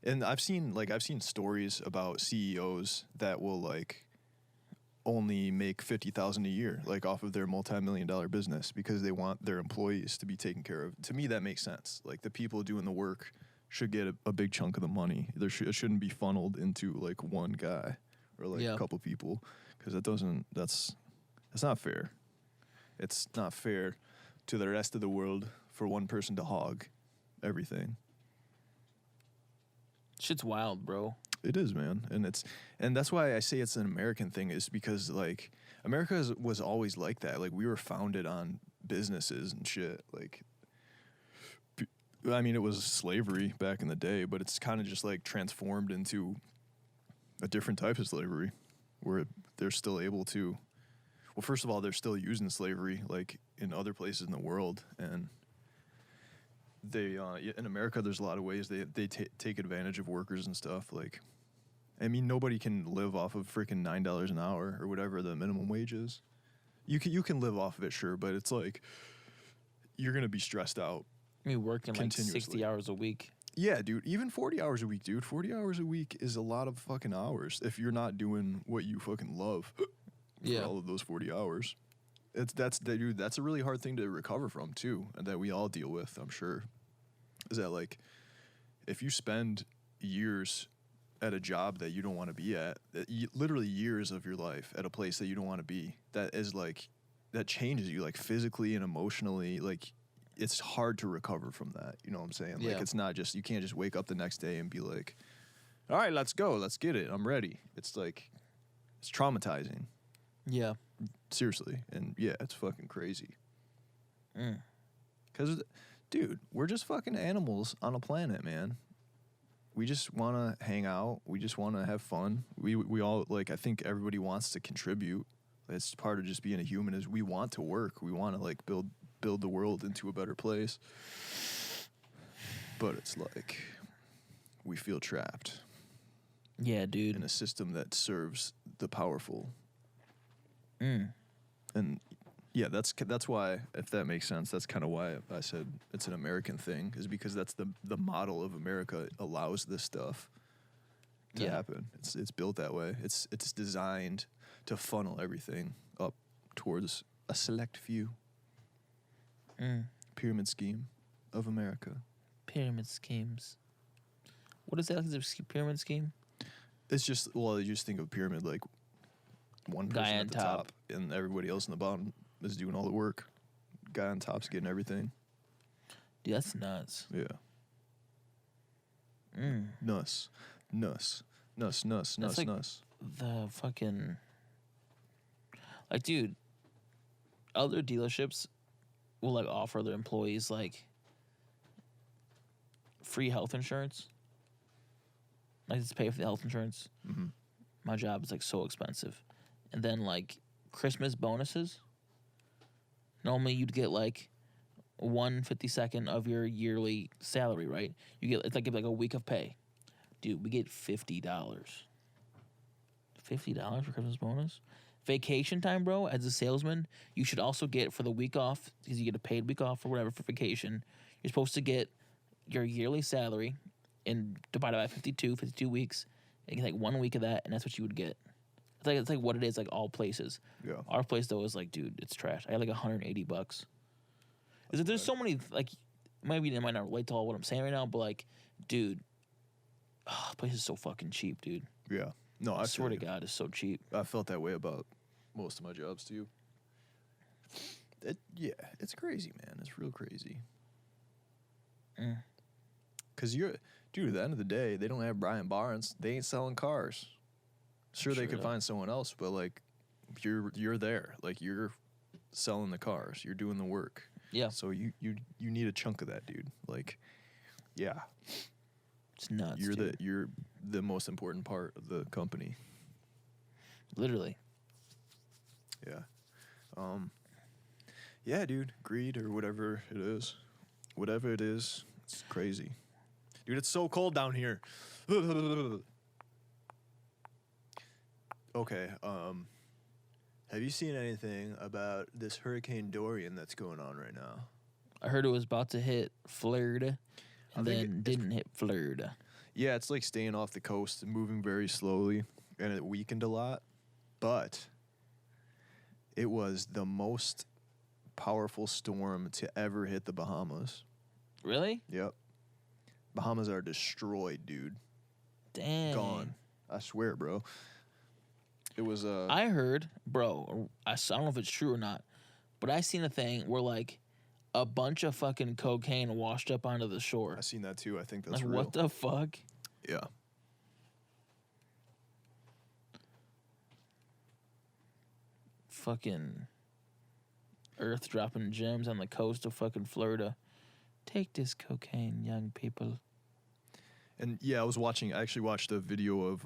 And I've seen stories about CEOs that will, like, only make $50,000 a year, like, off of their multi-million-dollar business, because they want their employees to be taken care of. To me, that makes sense. Like, the people doing the work should get a big chunk of the money. It shouldn't be funneled into, like, one guy or, like, Yeah. a couple people, because that's not fair. It's not fair to the rest of the world for one person to hog everything. Shit's wild, bro. It is, man, and that's why I say it's an American thing, is because, like, America was always like that. Like, we were founded on businesses and shit. Like, I mean, it was slavery back in the day, but it's kind of just, like, transformed into a different type of slavery, where they're still able to. Well, first of all, they're still using slavery, like, in other places in the world, and they in America, there's a lot of ways they take advantage of workers and stuff. Like, I mean, nobody can live off of freaking $9 an hour or whatever the minimum wage is. You can live off of it, sure, but it's like, you're gonna be stressed out. I mean, working like Continuously. 60 hours a week. Yeah, dude, even 40 hours a week, dude. 40 hours a week is a lot of fucking hours if you're not doing what you fucking love for Yeah. all of those 40 hours. That's a really hard thing to recover from too, and that we all deal with, I'm sure. Is that, like, if you spend years at a job that you don't want to be at, literally years of your life at a place that you don't want to be, that is, like, that changes you, like, physically and emotionally. Like, it's hard to recover from that. You know what I'm saying? Like, Yeah. it's not just, you can't just wake up the next day and be like, all right, let's go, let's get it, I'm ready. It's like, it's traumatizing. Yeah. Seriously. And yeah, it's fucking crazy. Mm. Because, dude, we're just fucking animals on a planet, man. We just want to hang out. We just want to have fun. We all, like, I think everybody wants to contribute. It's part of just being a human, is we want to work. We want to, like, build the world into a better place. But it's like we feel trapped Yeah, in dude. a system that serves the powerful. Mm. And yeah, that's why, if that makes sense, that's kind of why I said it's an American thing, is because that's the model of America allows this stuff to Yeah. happen. It's built that way. It's designed to funnel everything up towards a select few. Mm. Pyramid scheme of America. Pyramid schemes. What is that? Is a pyramid scheme? It's just, well, you just think of a pyramid like one person Guy on at the top. top and everybody else in the bottom is doing all the work. Guy on top's getting everything. Dude, that's nuts. Yeah. Mm. Nuss. Nuss. Nuss, nuss, That's nuss, like- nuss. The fucking. Like, dude, other dealerships will, like, offer their employees, like, free health insurance. Like, just pay for the health insurance. Mm-hmm. My job is, like, so expensive. And then, like, Christmas bonuses. Normally, you'd get, like, 1/52nd of your yearly salary, right? You get, it's like a week of pay. Dude, we get $50. $50 for Christmas bonus? Vacation time, bro, as a salesman, you should also get for the week off, because you get a paid week off or whatever for vacation. You're supposed to get your yearly salary and divided by 52 weeks. And you get like 1 week of that, and that's what you would get. It's like what it is, like all places. Yeah. Our place though is like, dude, it's trash. I had like $180. Is that there's so many, like, maybe they might not relate to all what I'm saying right now, but like, dude, the place is so fucking cheap, dude. Yeah. No, I swear to feel you. God, it's so cheap. I felt that way about most of my jobs too. Yeah, it's crazy, man. It's real crazy. Mm. Cause dude, at the end of the day, they don't have Brian Barnes. They ain't selling cars. Sure, they Sure could don't. find someone else, but like, you're there. Like, you're selling the cars. You're doing the work. Yeah, So you need a chunk of that, dude. Like, yeah, it's nuts. you're dude. you're the most important part of the company. Literally. Yeah. Yeah, dude. Greed or whatever it is. Whatever it is, it's crazy. Dude, it's so cold down here. Okay, have you seen anything about this Hurricane Dorian that's going on right now? I heard it was about to hit Florida, I and think then didn't hit Florida. Yeah, it's like staying off the coast and moving very slowly, and it weakened a lot. But it was the most powerful storm to ever hit the Bahamas. Really? Yep. Bahamas are destroyed, dude. Dang. Gone. I swear, bro. It was I heard, bro, I don't know if it's true or not, but I seen a thing where, like, a bunch of fucking cocaine washed up onto the shore. I seen that too. I think that's Like, real. what the fuck? Yeah. Fucking earth dropping gems on the coast of fucking Florida. Take this cocaine, young people. And yeah, I actually watched a video of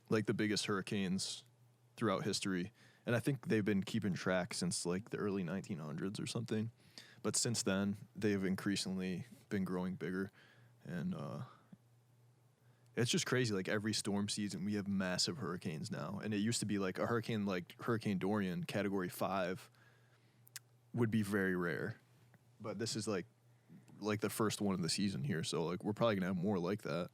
like the biggest hurricanes throughout history. And I think they've been keeping track since like the early 1900s or something. But since then, they've increasingly been growing bigger. And it's just crazy. Like, every storm season, we have massive hurricanes now. And it used to be like a hurricane like Hurricane Dorian, Category 5, would be very rare. But this is like the first one of the season here. So like, we're probably going to have more like that.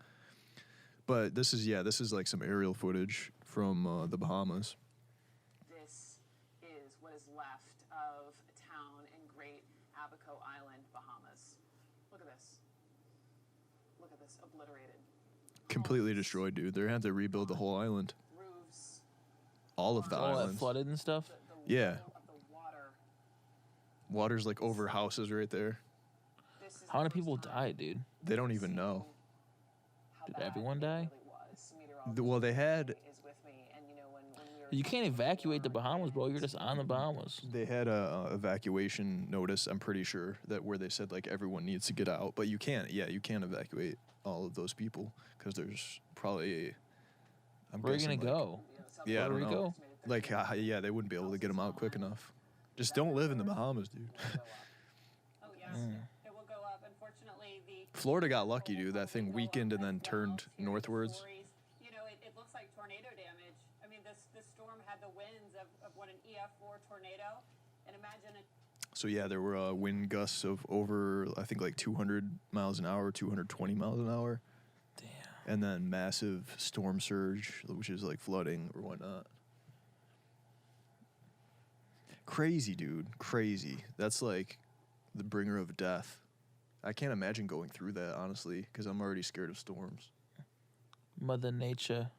But this is like some aerial footage from the Bahamas. This is what is left of a town in Great Abaco Island, Bahamas. Look at this. Look at this, obliterated. Completely Homes, destroyed, dude. They're going to have to rebuild the whole island. Roofs, All of the All that islands. flooded and stuff. the Yeah. level of the water. Water's like over houses right there. This is How the many first people time died, dude? They don't we've even seen know. how Did bad everyone it die? really was. Meteorologist Well, they had- is with me, and you know, when we were You can't evacuate the before, Bahamas, bro. You're just on the Bahamas. They had a evacuation notice, I'm pretty sure, that where they said like everyone needs to get out, but you can't evacuate all of those people because there's probably I'm Where are you guessing, gonna like- go? Yeah, I Puerto don't know. Rico? Like they wouldn't be able to get them out quick enough. Just don't live in the Bahamas, dude. Oh yes, Mm. it will go up. Unfortunately, the Florida got lucky, dude. That thing Go up weakened and as then well, turned too. The northwards. stories, you know, it looks like tornado damage. I mean, this storm had the winds of what, an EF4 tornado, and imagine it. So yeah, there were wind gusts of over, I think, like 200 miles an hour, 220 miles an hour. Damn. And then massive storm surge, which is like flooding or whatnot. Crazy, dude. Crazy. That's like the bringer of death. I can't imagine going through that, honestly, because I'm already scared of storms. Mother Nature.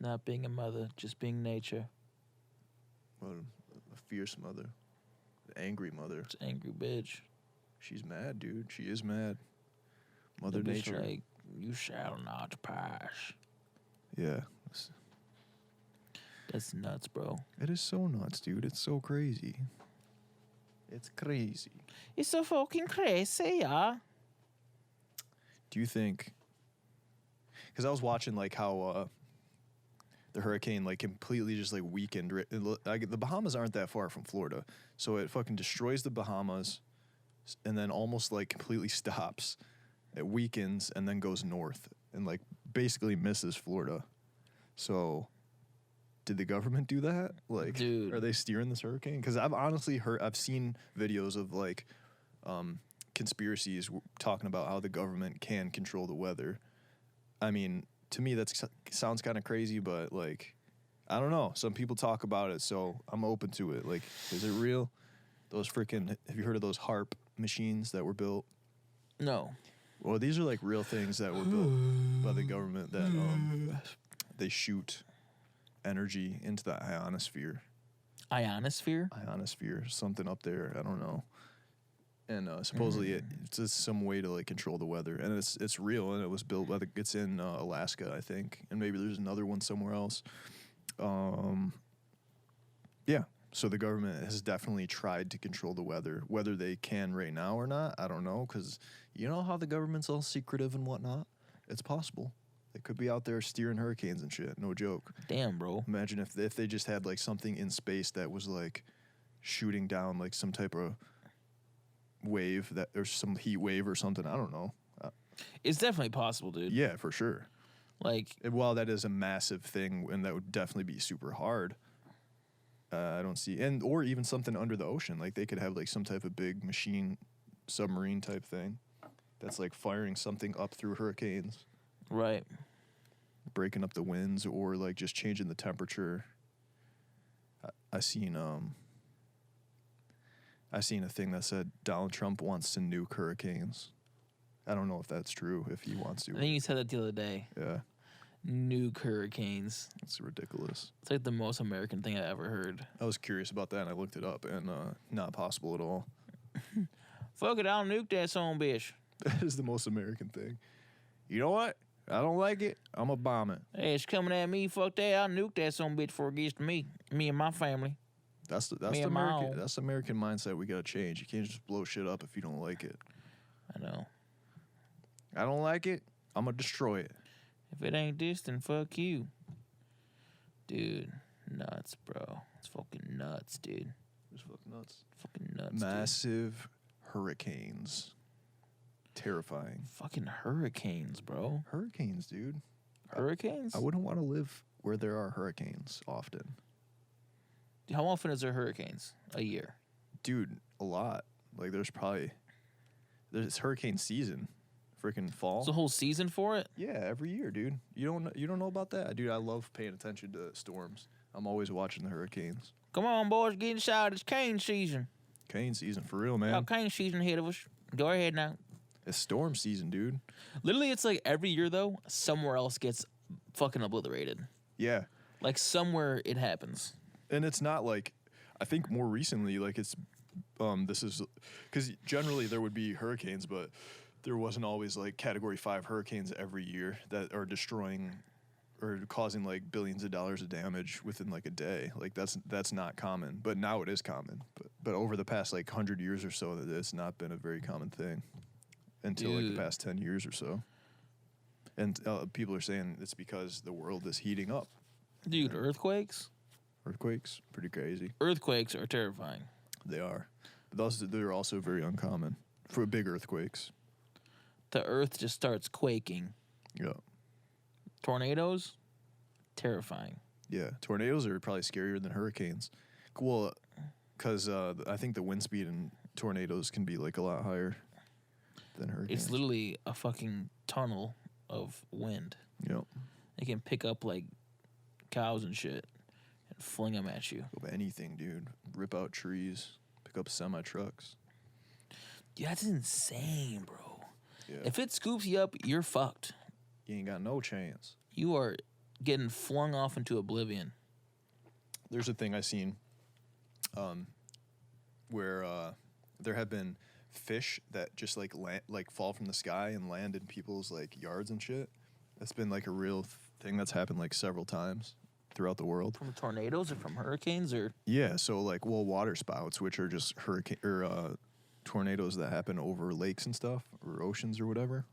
Not being a mother, just being nature. Well, a fierce mother. An angry mother. It's an angry bitch. She's mad, dude. She is mad. Mother The bitch Nature. like, you shall not pass. Yeah. That's nuts, bro. It is so nuts, dude. It's so crazy. It's crazy. It's so fucking crazy, yeah. Do you think? Because I was watching like how the hurricane like completely just like weakened. Like, the Bahamas aren't that far from Florida, so it fucking destroys the Bahamas, and then almost like completely stops. It weakens and then goes north and like basically misses Florida. So, did the government do that? Like, Dude. are they steering this hurricane? Because I've honestly I've seen videos of like conspiracies talking about how the government can control the weather. I mean, to me, that sounds kind of crazy, but like, I don't know. Some people talk about it, so I'm open to it. Like, is it real? Those freaking, have you heard of those HARP machines that were built? No. Well, these are like real things that were built by the government that they shoot energy into the ionosphere. Ionosphere? Ionosphere, something up there. I don't know. And supposedly it's just some way to like control the weather, and it's real, and it was built by it's in Alaska, I think, and maybe there's another one somewhere else. Yeah. So the government has definitely tried to control the weather. Whether they can right now or not, I don't know, because you know how the government's all secretive and whatnot. It's possible they could be out there steering hurricanes and shit. No joke. Damn, bro. Imagine if they just had like something in space that was like shooting down like some type of wave that or some heat wave or something. I don't know. It's definitely possible, dude. Yeah, for sure. Like, While that is a massive thing, and that would definitely be super hard. I don't see, or even something under the ocean. Like they could have like some type of big machine, submarine type thing, that's like firing something up through hurricanes, right. breaking up the winds, or like just changing the temperature. I seen a thing that said Donald Trump wants to nuke hurricanes. I don't know if that's true. If he wants to, I think you said that the other day. yeah, Nuke hurricanes. it's ridiculous. It's like the most American thing I ever heard. I was curious about that, and I looked it up, and not possible at all. Fuck it, I'll nuke that son bitch. That is the most American thing. You know what? I don't like it. I'm gonna bomb it. Hey, it's coming at me. Fuck that. I'll nuke that son bitch before it gets to me. Me and my family. That's Me the and my American own. that's the American mindset we gotta change. You can't just blow shit up if you don't like it. I know. I don't like it. I'm gonna destroy it. If it ain't this, then fuck you. Dude, nuts, bro. It's fucking nuts, dude. It's fucking nuts. Fucking nuts, dude. Massive hurricanes. Terrifying. Fucking hurricanes, bro. Hurricanes, dude. Hurricanes? I wouldn't want to live where there are hurricanes often. How often is there hurricanes? A year. Dude, a lot. Like there's it's hurricane season. Freaking fall. It's a whole season for it? Yeah, every year, dude. You don't know about that? Dude, I love paying attention to storms. I'm always watching the hurricanes. Come on, boys, get inside. It's cane season. Cane season for real, man. Got cane season ahead of us. Go ahead now. It's storm season, dude. Literally, it's like every year, though, somewhere else gets fucking obliterated. Yeah. Like, somewhere it happens. And it's not like, I think more recently, like it's, this is, because generally there would be hurricanes, but there wasn't always like Category 5 hurricanes every year that are destroying or causing like billions of dollars of damage within like a day. Like that's not common, but now it is common. But over the past like 100 years or so, it's not been a very common thing until like Dude. the past 10 years or so. And people are saying it's because the world is heating up. Dude, earthquakes? Earthquakes, pretty crazy. Earthquakes are terrifying. They are. But they're also very uncommon for big earthquakes. the earth just starts quaking. Yeah. Tornadoes, terrifying. Yeah. Tornadoes are probably scarier than hurricanes. Well, because I think the wind speed in tornadoes can be like a lot higher than hurricanes. It's literally a fucking tunnel of wind. Yep. They can pick up like cows and shit and fling them at you. Go anything, dude. Rip out trees. Pick up semi trucks. Yeah, that's insane, bro. Yeah. If it scoops you up, you're fucked. You ain't got no chance. You are getting flung off into oblivion. There's a thing I seen where there have been fish that just like fall from the sky and land in people's like yards and shit. That's been like a real thing that's happened like several times throughout the world. From tornadoes or from hurricanes or Yeah, so like water spouts, which are just hurricane or tornadoes that happen over lakes and stuff or oceans or whatever.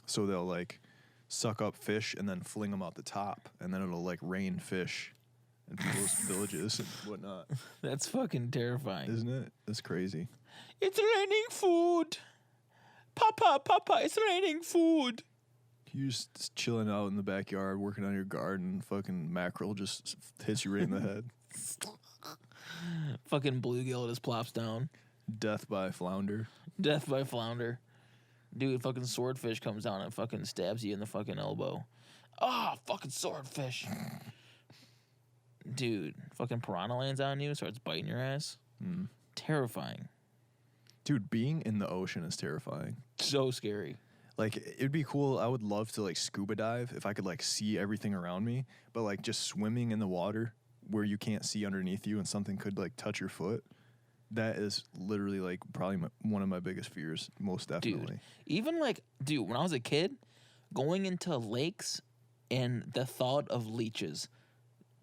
So they'll like suck up fish and then fling them out the top, and then it'll like rain fish in people's villages and whatnot. that's fucking terrifying. Isn't it? That's crazy. It's raining food. Papa, it's raining food. You're just chilling out in the backyard, working on your garden. Fucking mackerel just hits you right in the head. Fucking bluegill just plops down. Death by flounder. Death by flounder. Dude, fucking swordfish comes down and fucking stabs you in the fucking elbow. Ah, fucking swordfish. Dude, fucking piranha lands on you, starts biting your ass. Terrifying. Dude, being in the ocean is terrifying. So scary. Like, it'd be cool. I would love to like scuba dive if I could like see everything around me, but like just swimming in the water where you can't see underneath you and something could like touch your foot. That is literally like probably one of my biggest fears, most definitely. Even like, dude, when I was a kid, going into lakes and the thought of leeches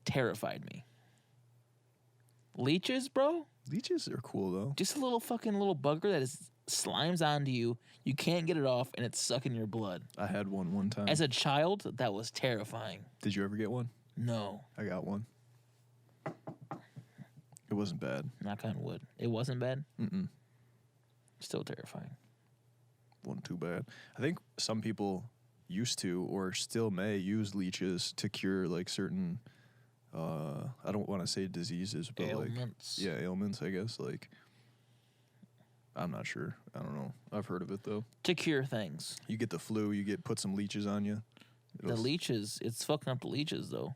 terrified me. Leeches, bro? Leeches are cool though. Just a little fucking little bugger that is slimes onto you. You can't get it off, and it's sucking your blood. I had one time. As a child, that was terrifying. Did you ever get one? No, I got one. It wasn't bad. knock on wood. It wasn't bad. Mm-mm. Still terrifying. Wasn't too bad. I think some people used to or still may use leeches to cure like certain I don't want to say diseases, but Ailments. like ailments, I guess. Like I'm not sure. I don't know. I've heard of it though. To cure things. You get the flu, put some leeches on you. The leeches, it's fucking up the leeches, though.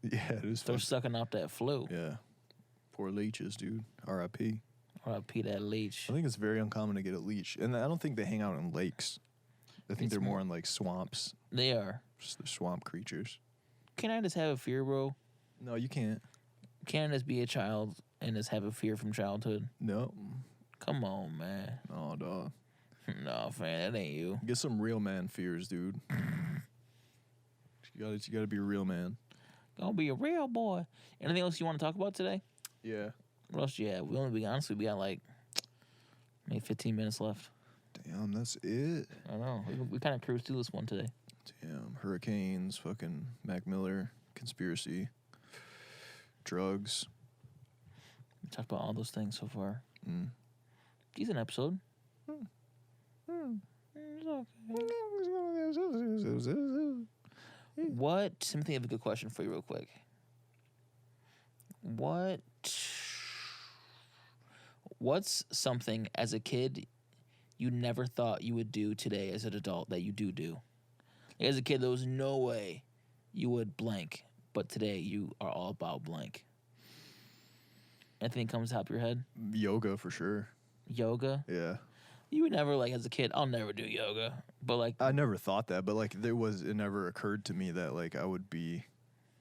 Yeah, it is They're fun. sucking out that flu. Yeah. Poor leeches, dude. R.I.P. R.I.P. that leech. I think it's very uncommon to get a leech. And I don't think they hang out in lakes. I think It's they're more more- in like swamps. They are. Just swamp creatures. Can I just have a fear, bro? No, you can't. Can I just be a child and just have a fear from childhood? No. Come on, man. Oh, dog. No, man, that ain't you. Get some real man fears, dude. You gotta be a real man. Gonna be a real boy. Anything else you want to talk about today? Yeah. What else you have? Honestly, we got like maybe 15 minutes left. Damn, that's it. I don't know. We kind of cruised through this one today. Damn. Hurricanes, fucking Mac Miller, conspiracy, drugs. We talked about all those things so far. Mm. Decent episode. What? Let me think of a good question for you, real quick. What's something as a kid you never thought you would do today as an adult that you do? As a kid, there was no way you would blank, but today you are all about blank. Anything comes top of your head? Yoga for sure. Yoga? Yeah. You would never, like, as a kid, I'll never do yoga. But, like, I never thought that, but like it never occurred to me that like I would be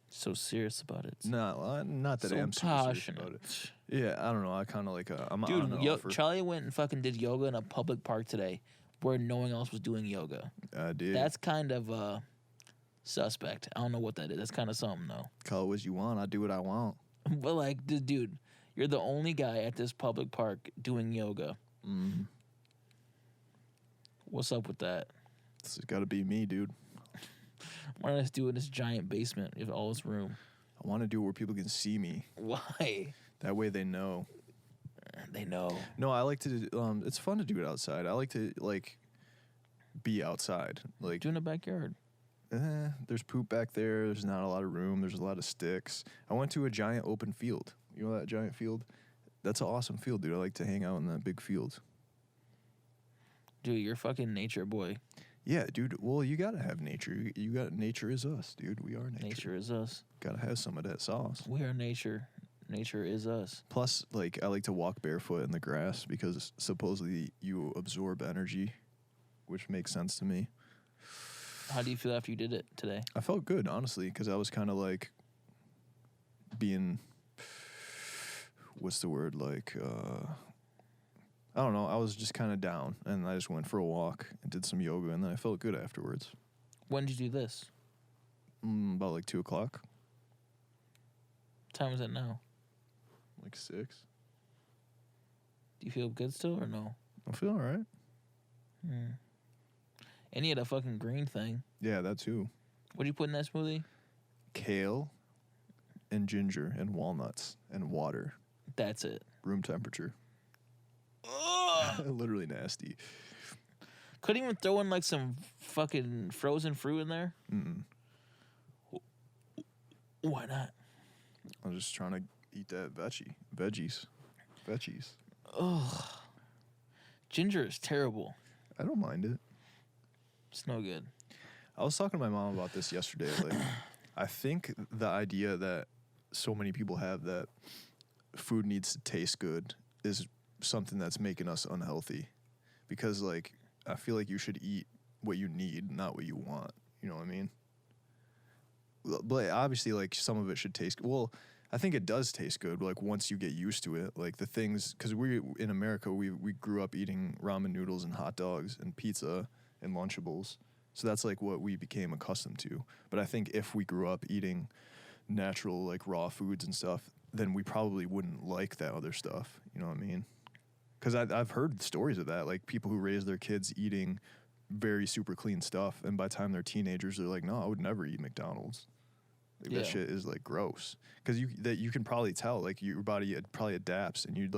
so serious about it. not that So I am super serious about it. passionate. Yeah, I don't know. I kind of like I'm on Dude, and off. Charlie went and fucking did yoga in a public park today where no one else was doing yoga. I did. That's kind of suspect. I don't know what that is. That's kind of something, though. Call it what you want. I do what I want. But, like, dude, you're the only guy at this public park doing yoga. Mm-hmm. What's up with that? This has got to be me, dude. Why not just do it in this giant basement with all this room? I want to do it where people can see me. Why? That way they know. They know. No, I like to. It's fun to do it outside. I like to like be outside. Like, Do in the backyard. there's poop back there. There's not a lot of room. There's a lot of sticks. I went to a giant open field. You know that giant field? That's an awesome field, dude. I like to hang out in that big field. Dude, you're a fucking nature boy. Yeah, dude. Well, you gotta have nature. You got nature is us, dude. We are nature. Nature is us. Gotta have some of that sauce. We are nature. Nature is us. Plus, like, I like to walk barefoot in the grass because supposedly you absorb energy, which makes sense to me. How do you feel after you did it today? I felt good, honestly, because I was kind of like being, what's the word? Like, I don't know. I was just kind of down, and I just went for a walk and did some yoga, and then I felt good afterwards. When did you do this? About like 2:00, What time is it now? like 6. Do you feel good still or no? I feel all right. And you had a fucking green thing. Yeah, that too. What do you put in that smoothie? Kale and ginger and walnuts and water, That's it. room temperature. Literally nasty. Couldn't even throw in like some fucking frozen fruit in there? Mm-mm. Why not? I'm just trying to eat that veggies. Ugh. Ginger is terrible. I don't mind it. It's no good. I was talking to my mom about this yesterday. Like, I think the idea that so many people have that food needs to taste good is something that's making us unhealthy. Because, like, I feel like you should eat what you need, not what you want. You know what I mean? But obviously, like, some of it should taste well. I think it does taste good. Like, once you get used to it, like the things, because we in America we grew up eating ramen noodles and hot dogs and pizza and Lunchables, so that's like what we became accustomed to. But I think if we grew up eating natural, like, raw foods and stuff, then we probably wouldn't like that other stuff. You know what I mean? Because I've heard stories of that, like people who raise their kids eating very super clean stuff, and by the time they're teenagers, they're like, no, I would never eat McDonald's. Like, Yeah. that shit is like gross. Because you can probably tell, like, your body probably adapts, and you'd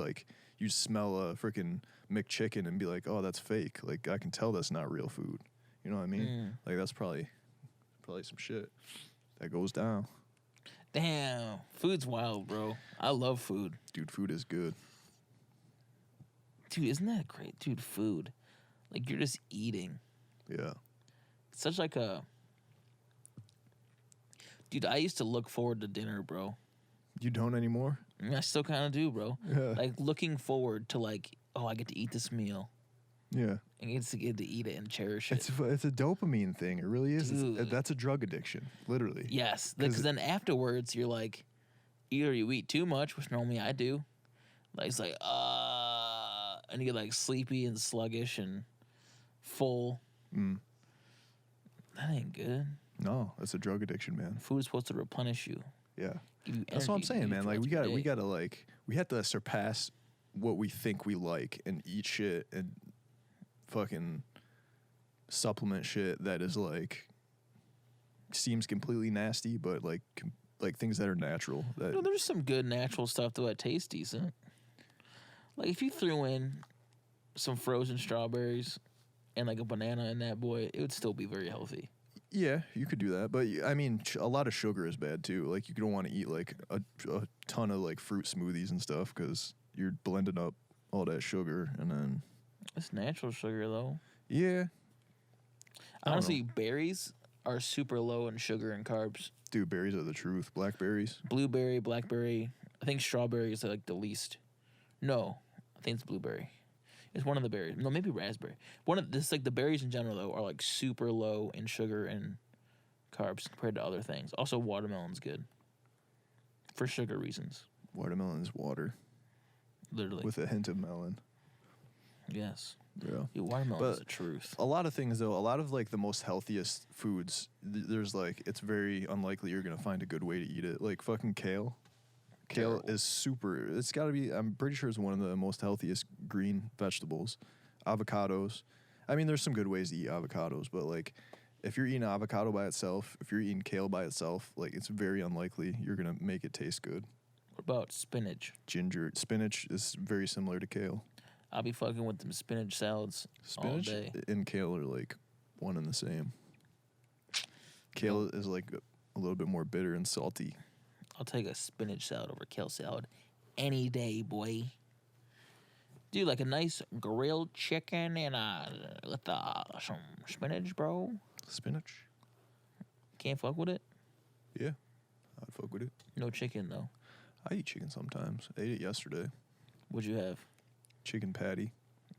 smell a freaking McChicken and be like, oh, that's fake. Like, I can tell that's not real food. You know what I mean? Like, that's probably some shit that goes down. Damn. Food's wild, bro. I love food. Dude, food is good. Dude, isn't that great? Dude, food. Like, you're just eating. Yeah. It's such like a... Dude, I used to look forward to dinner, bro. You don't anymore? I still kind of do, bro. Yeah. Like, looking forward to, like, oh, I get to eat this meal. Yeah. And get to eat it and cherish it. It's a dopamine thing. It really is. Dude. That's a drug addiction, literally. Yes, 'Cause because then afterwards you're like, either you eat too much, which normally I do, like it's like and you get like sleepy and sluggish and full. That ain't good. No, that's a drug addiction, man. Food is supposed to replenish you. Yeah. Give you That's what I'm energy, saying, give you man. Like, fuel we through the gotta day. like, we have to surpass what we think we like and eat shit and fucking supplement shit that is like seems completely nasty, but like things that are natural. That No, there's some good natural stuff though that tastes decent. Like if you threw in some frozen strawberries and like a banana in that boy, it would still be very healthy. yeah, you could do that, but I mean, a lot of sugar is bad too. Like, you don't want to eat like a ton of like fruit smoothies and stuff because you're blending up all that sugar, and then It's natural sugar though. yeah, I don't Honestly, berries are super low in sugar and carbs. dude, berries are the truth. Blackberries. Blueberry, blackberry. I think strawberry is like the least. No, I think it's blueberry. It's one of the berries. No, maybe raspberry. Like the berries in general though are like super low in sugar and carbs compared to other things. Also, watermelon's good for sugar reasons. Watermelon is water Literally, with a hint of melon. yes. Yeah. Dude, watermelon is But- the truth. A lot of things though, a lot of like the most healthiest foods, there's like, it's very unlikely you're gonna find a good way to eat it. Like fucking kale. Kale Terrible. is super. It's got to be. I'm pretty sure it's one of the most healthiest green vegetables. Avocados. I mean, there's some good ways to eat avocados, but like, if you're eating avocado by itself, if you're eating kale by itself, like, it's very unlikely you're gonna make it taste good. What about spinach? Spinach is very similar to kale. I'll be fucking with them spinach salads Spinach all day. and kale are like one and the same. Kale is like a little bit more bitter and salty. I'll take a spinach salad over kale salad any day, boy. Dude, like a nice grilled chicken and with some spinach, bro. Spinach? Can't fuck with it. Yeah, I'd fuck with it. No chicken though. I eat chicken sometimes. I ate it yesterday. What'd you have? Chicken patty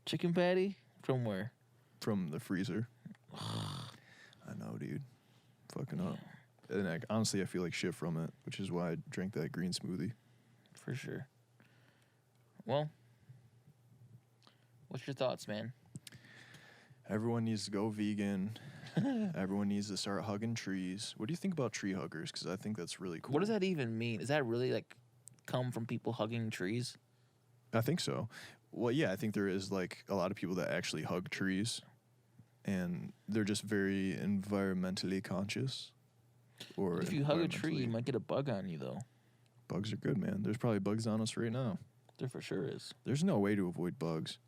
Chicken patty? From where? from the freezer. I know, dude. Fucking up. And honestly, I feel like shit from it, which is why I drank that green smoothie. For sure. Well, what's your thoughts, man? Everyone needs to go vegan. Everyone needs to start hugging trees. What do you think about tree huggers? Because I think that's really cool. What does that even mean? Is that really like come from people hugging trees? I think so. Well, yeah, I think there is like a lot of people that actually hug trees, and they're just very environmentally conscious. Or If you hug a tree, you environmentally- might get a bug on you, though. bugs are good, man. There's probably bugs on us right now. There for sure is. There's no way to avoid bugs.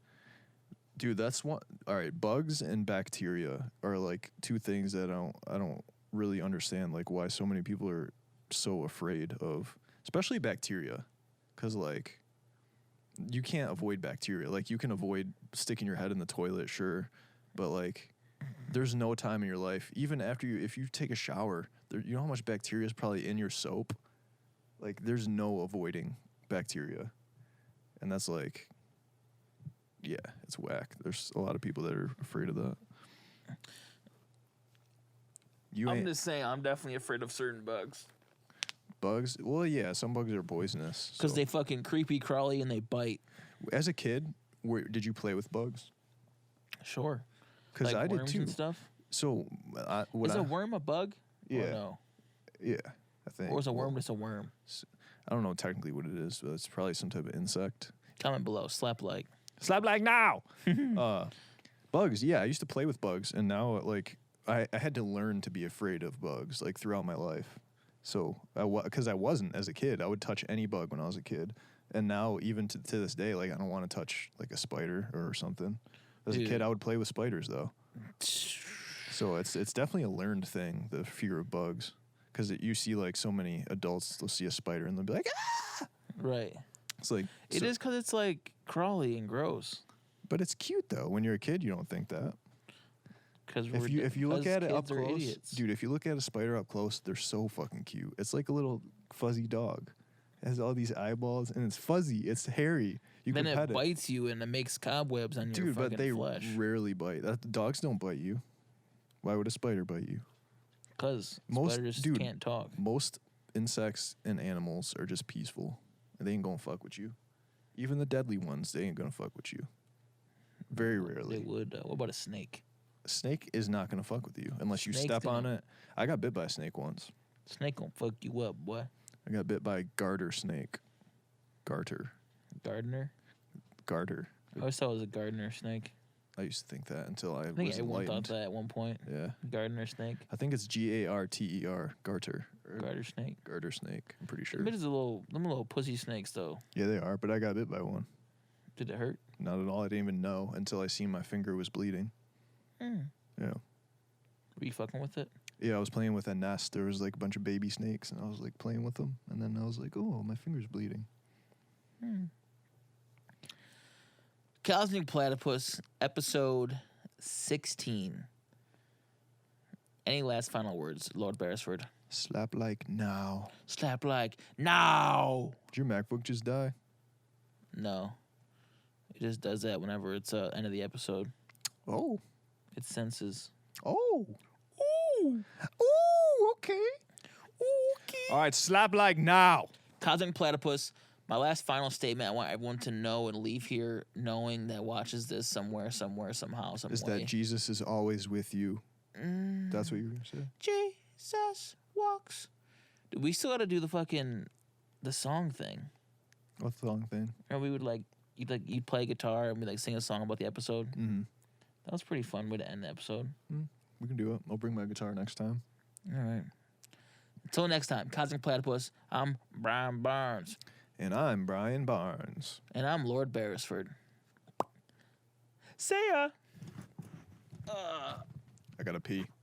Dude, that's one. All right, bugs and bacteria are like two things that I don't really understand, like why so many people are so afraid of, especially bacteria, because like you can't avoid bacteria. Like you can avoid sticking your head in the toilet, sure, but like there's no time in your life, even after if you take a shower, you know how much bacteria is probably in your soap. Like there's no avoiding bacteria, and that's like. Yeah, it's whack. There's a lot of people that are afraid of that. You I'm ain't just saying, I'm definitely afraid of certain bugs. bugs. Well, yeah, some bugs are poisonous. Because so. they fucking creepy crawly and they bite. As a kid, did you play with bugs? Sure. Because Like I did worms too. and stuff. So, Is a worm a bug? Or Yeah. no? Yeah, I think. Or is a worm Well, just a worm? I don't know technically what it is, but it's probably some type of insect. Comment below. Slap like. Slap like now. Bugs. Yeah, I used to play with bugs, and now like I had to learn to be afraid of bugs like throughout my life. So because I wasn't as a kid, I would touch any bug when I was a kid, and now even to this day, like I don't want to touch like a spider or something. As a Dude. kid, I would play with spiders though. So it's definitely a learned thing, the fear of bugs, because you see like so many adults, they'll see a spider and they'll be like, ah! Right. It's like It is because it's like crawly and gross. but it's cute though. When you're a kid, you don't think that. Because If you look at it up close, idiots. dude, if you look at a spider up close, they're so fucking cute. It's like a little fuzzy dog. It has all these eyeballs and it's fuzzy. It's hairy. You Then can it pet it, bites you and it makes cobwebs on your dude. fucking But they flesh. rarely bite. Dogs don't bite you. Why would a spider bite you? Because Most- spiders dude, can't talk. Most insects and animals are just peaceful. They ain't gonna fuck with you. Even the deadly ones, they ain't gonna fuck with you. Very They rarely. would. What about a snake? A snake is not gonna fuck with you unless you Snake's step on gonna- it. I got bit by a snake once. Snake gonna fuck you up, boy. I got bit by a garter snake. Garter. Gardener. Garter. I always thought it was a gardener snake. I used to think that until I I think was everyone thought enlightened. that at one point. Yeah. Gardener snake. I think it's Garter. Garter. Or Garter snake. Garter snake. I'm pretty sure. Them little pussy snakes though. Yeah, they are, but I got bit by one. Did it hurt? Not at all. I didn't even know until I seen my finger was bleeding. Mm. Yeah. Were you fucking with it? Yeah, I was playing with a nest. There was like a bunch of baby snakes, and I was like playing with them. And then I was like, oh, my finger's bleeding. Cosmic Platypus, episode 16. Any last final words, Lord Beresford? Slap like now. Slap like now. Did your MacBook just die? No, it just does that whenever it's end of the episode. Oh. It senses. Oh. Ooh. Ooh, okay. All right, slap like now. Cosmic Platypus. My last final statement. I want everyone to know and leave here knowing that watches this somewhere, somehow, some Is way. that Jesus is always with you. That's what you were going to say? Jesus walks. Dude, we still got to do the song thing. What's the long thing? And we would you'd play guitar and we sing a song about the episode. Mm-hmm. That was a pretty fun way to end the episode. We can do it. I'll bring my guitar next time. All right. Until next time, Cosmic Platypus. I'm Brian Barnes. And I'm Brian Barnes. And I'm Lord Beresford. See ya. I gotta pee.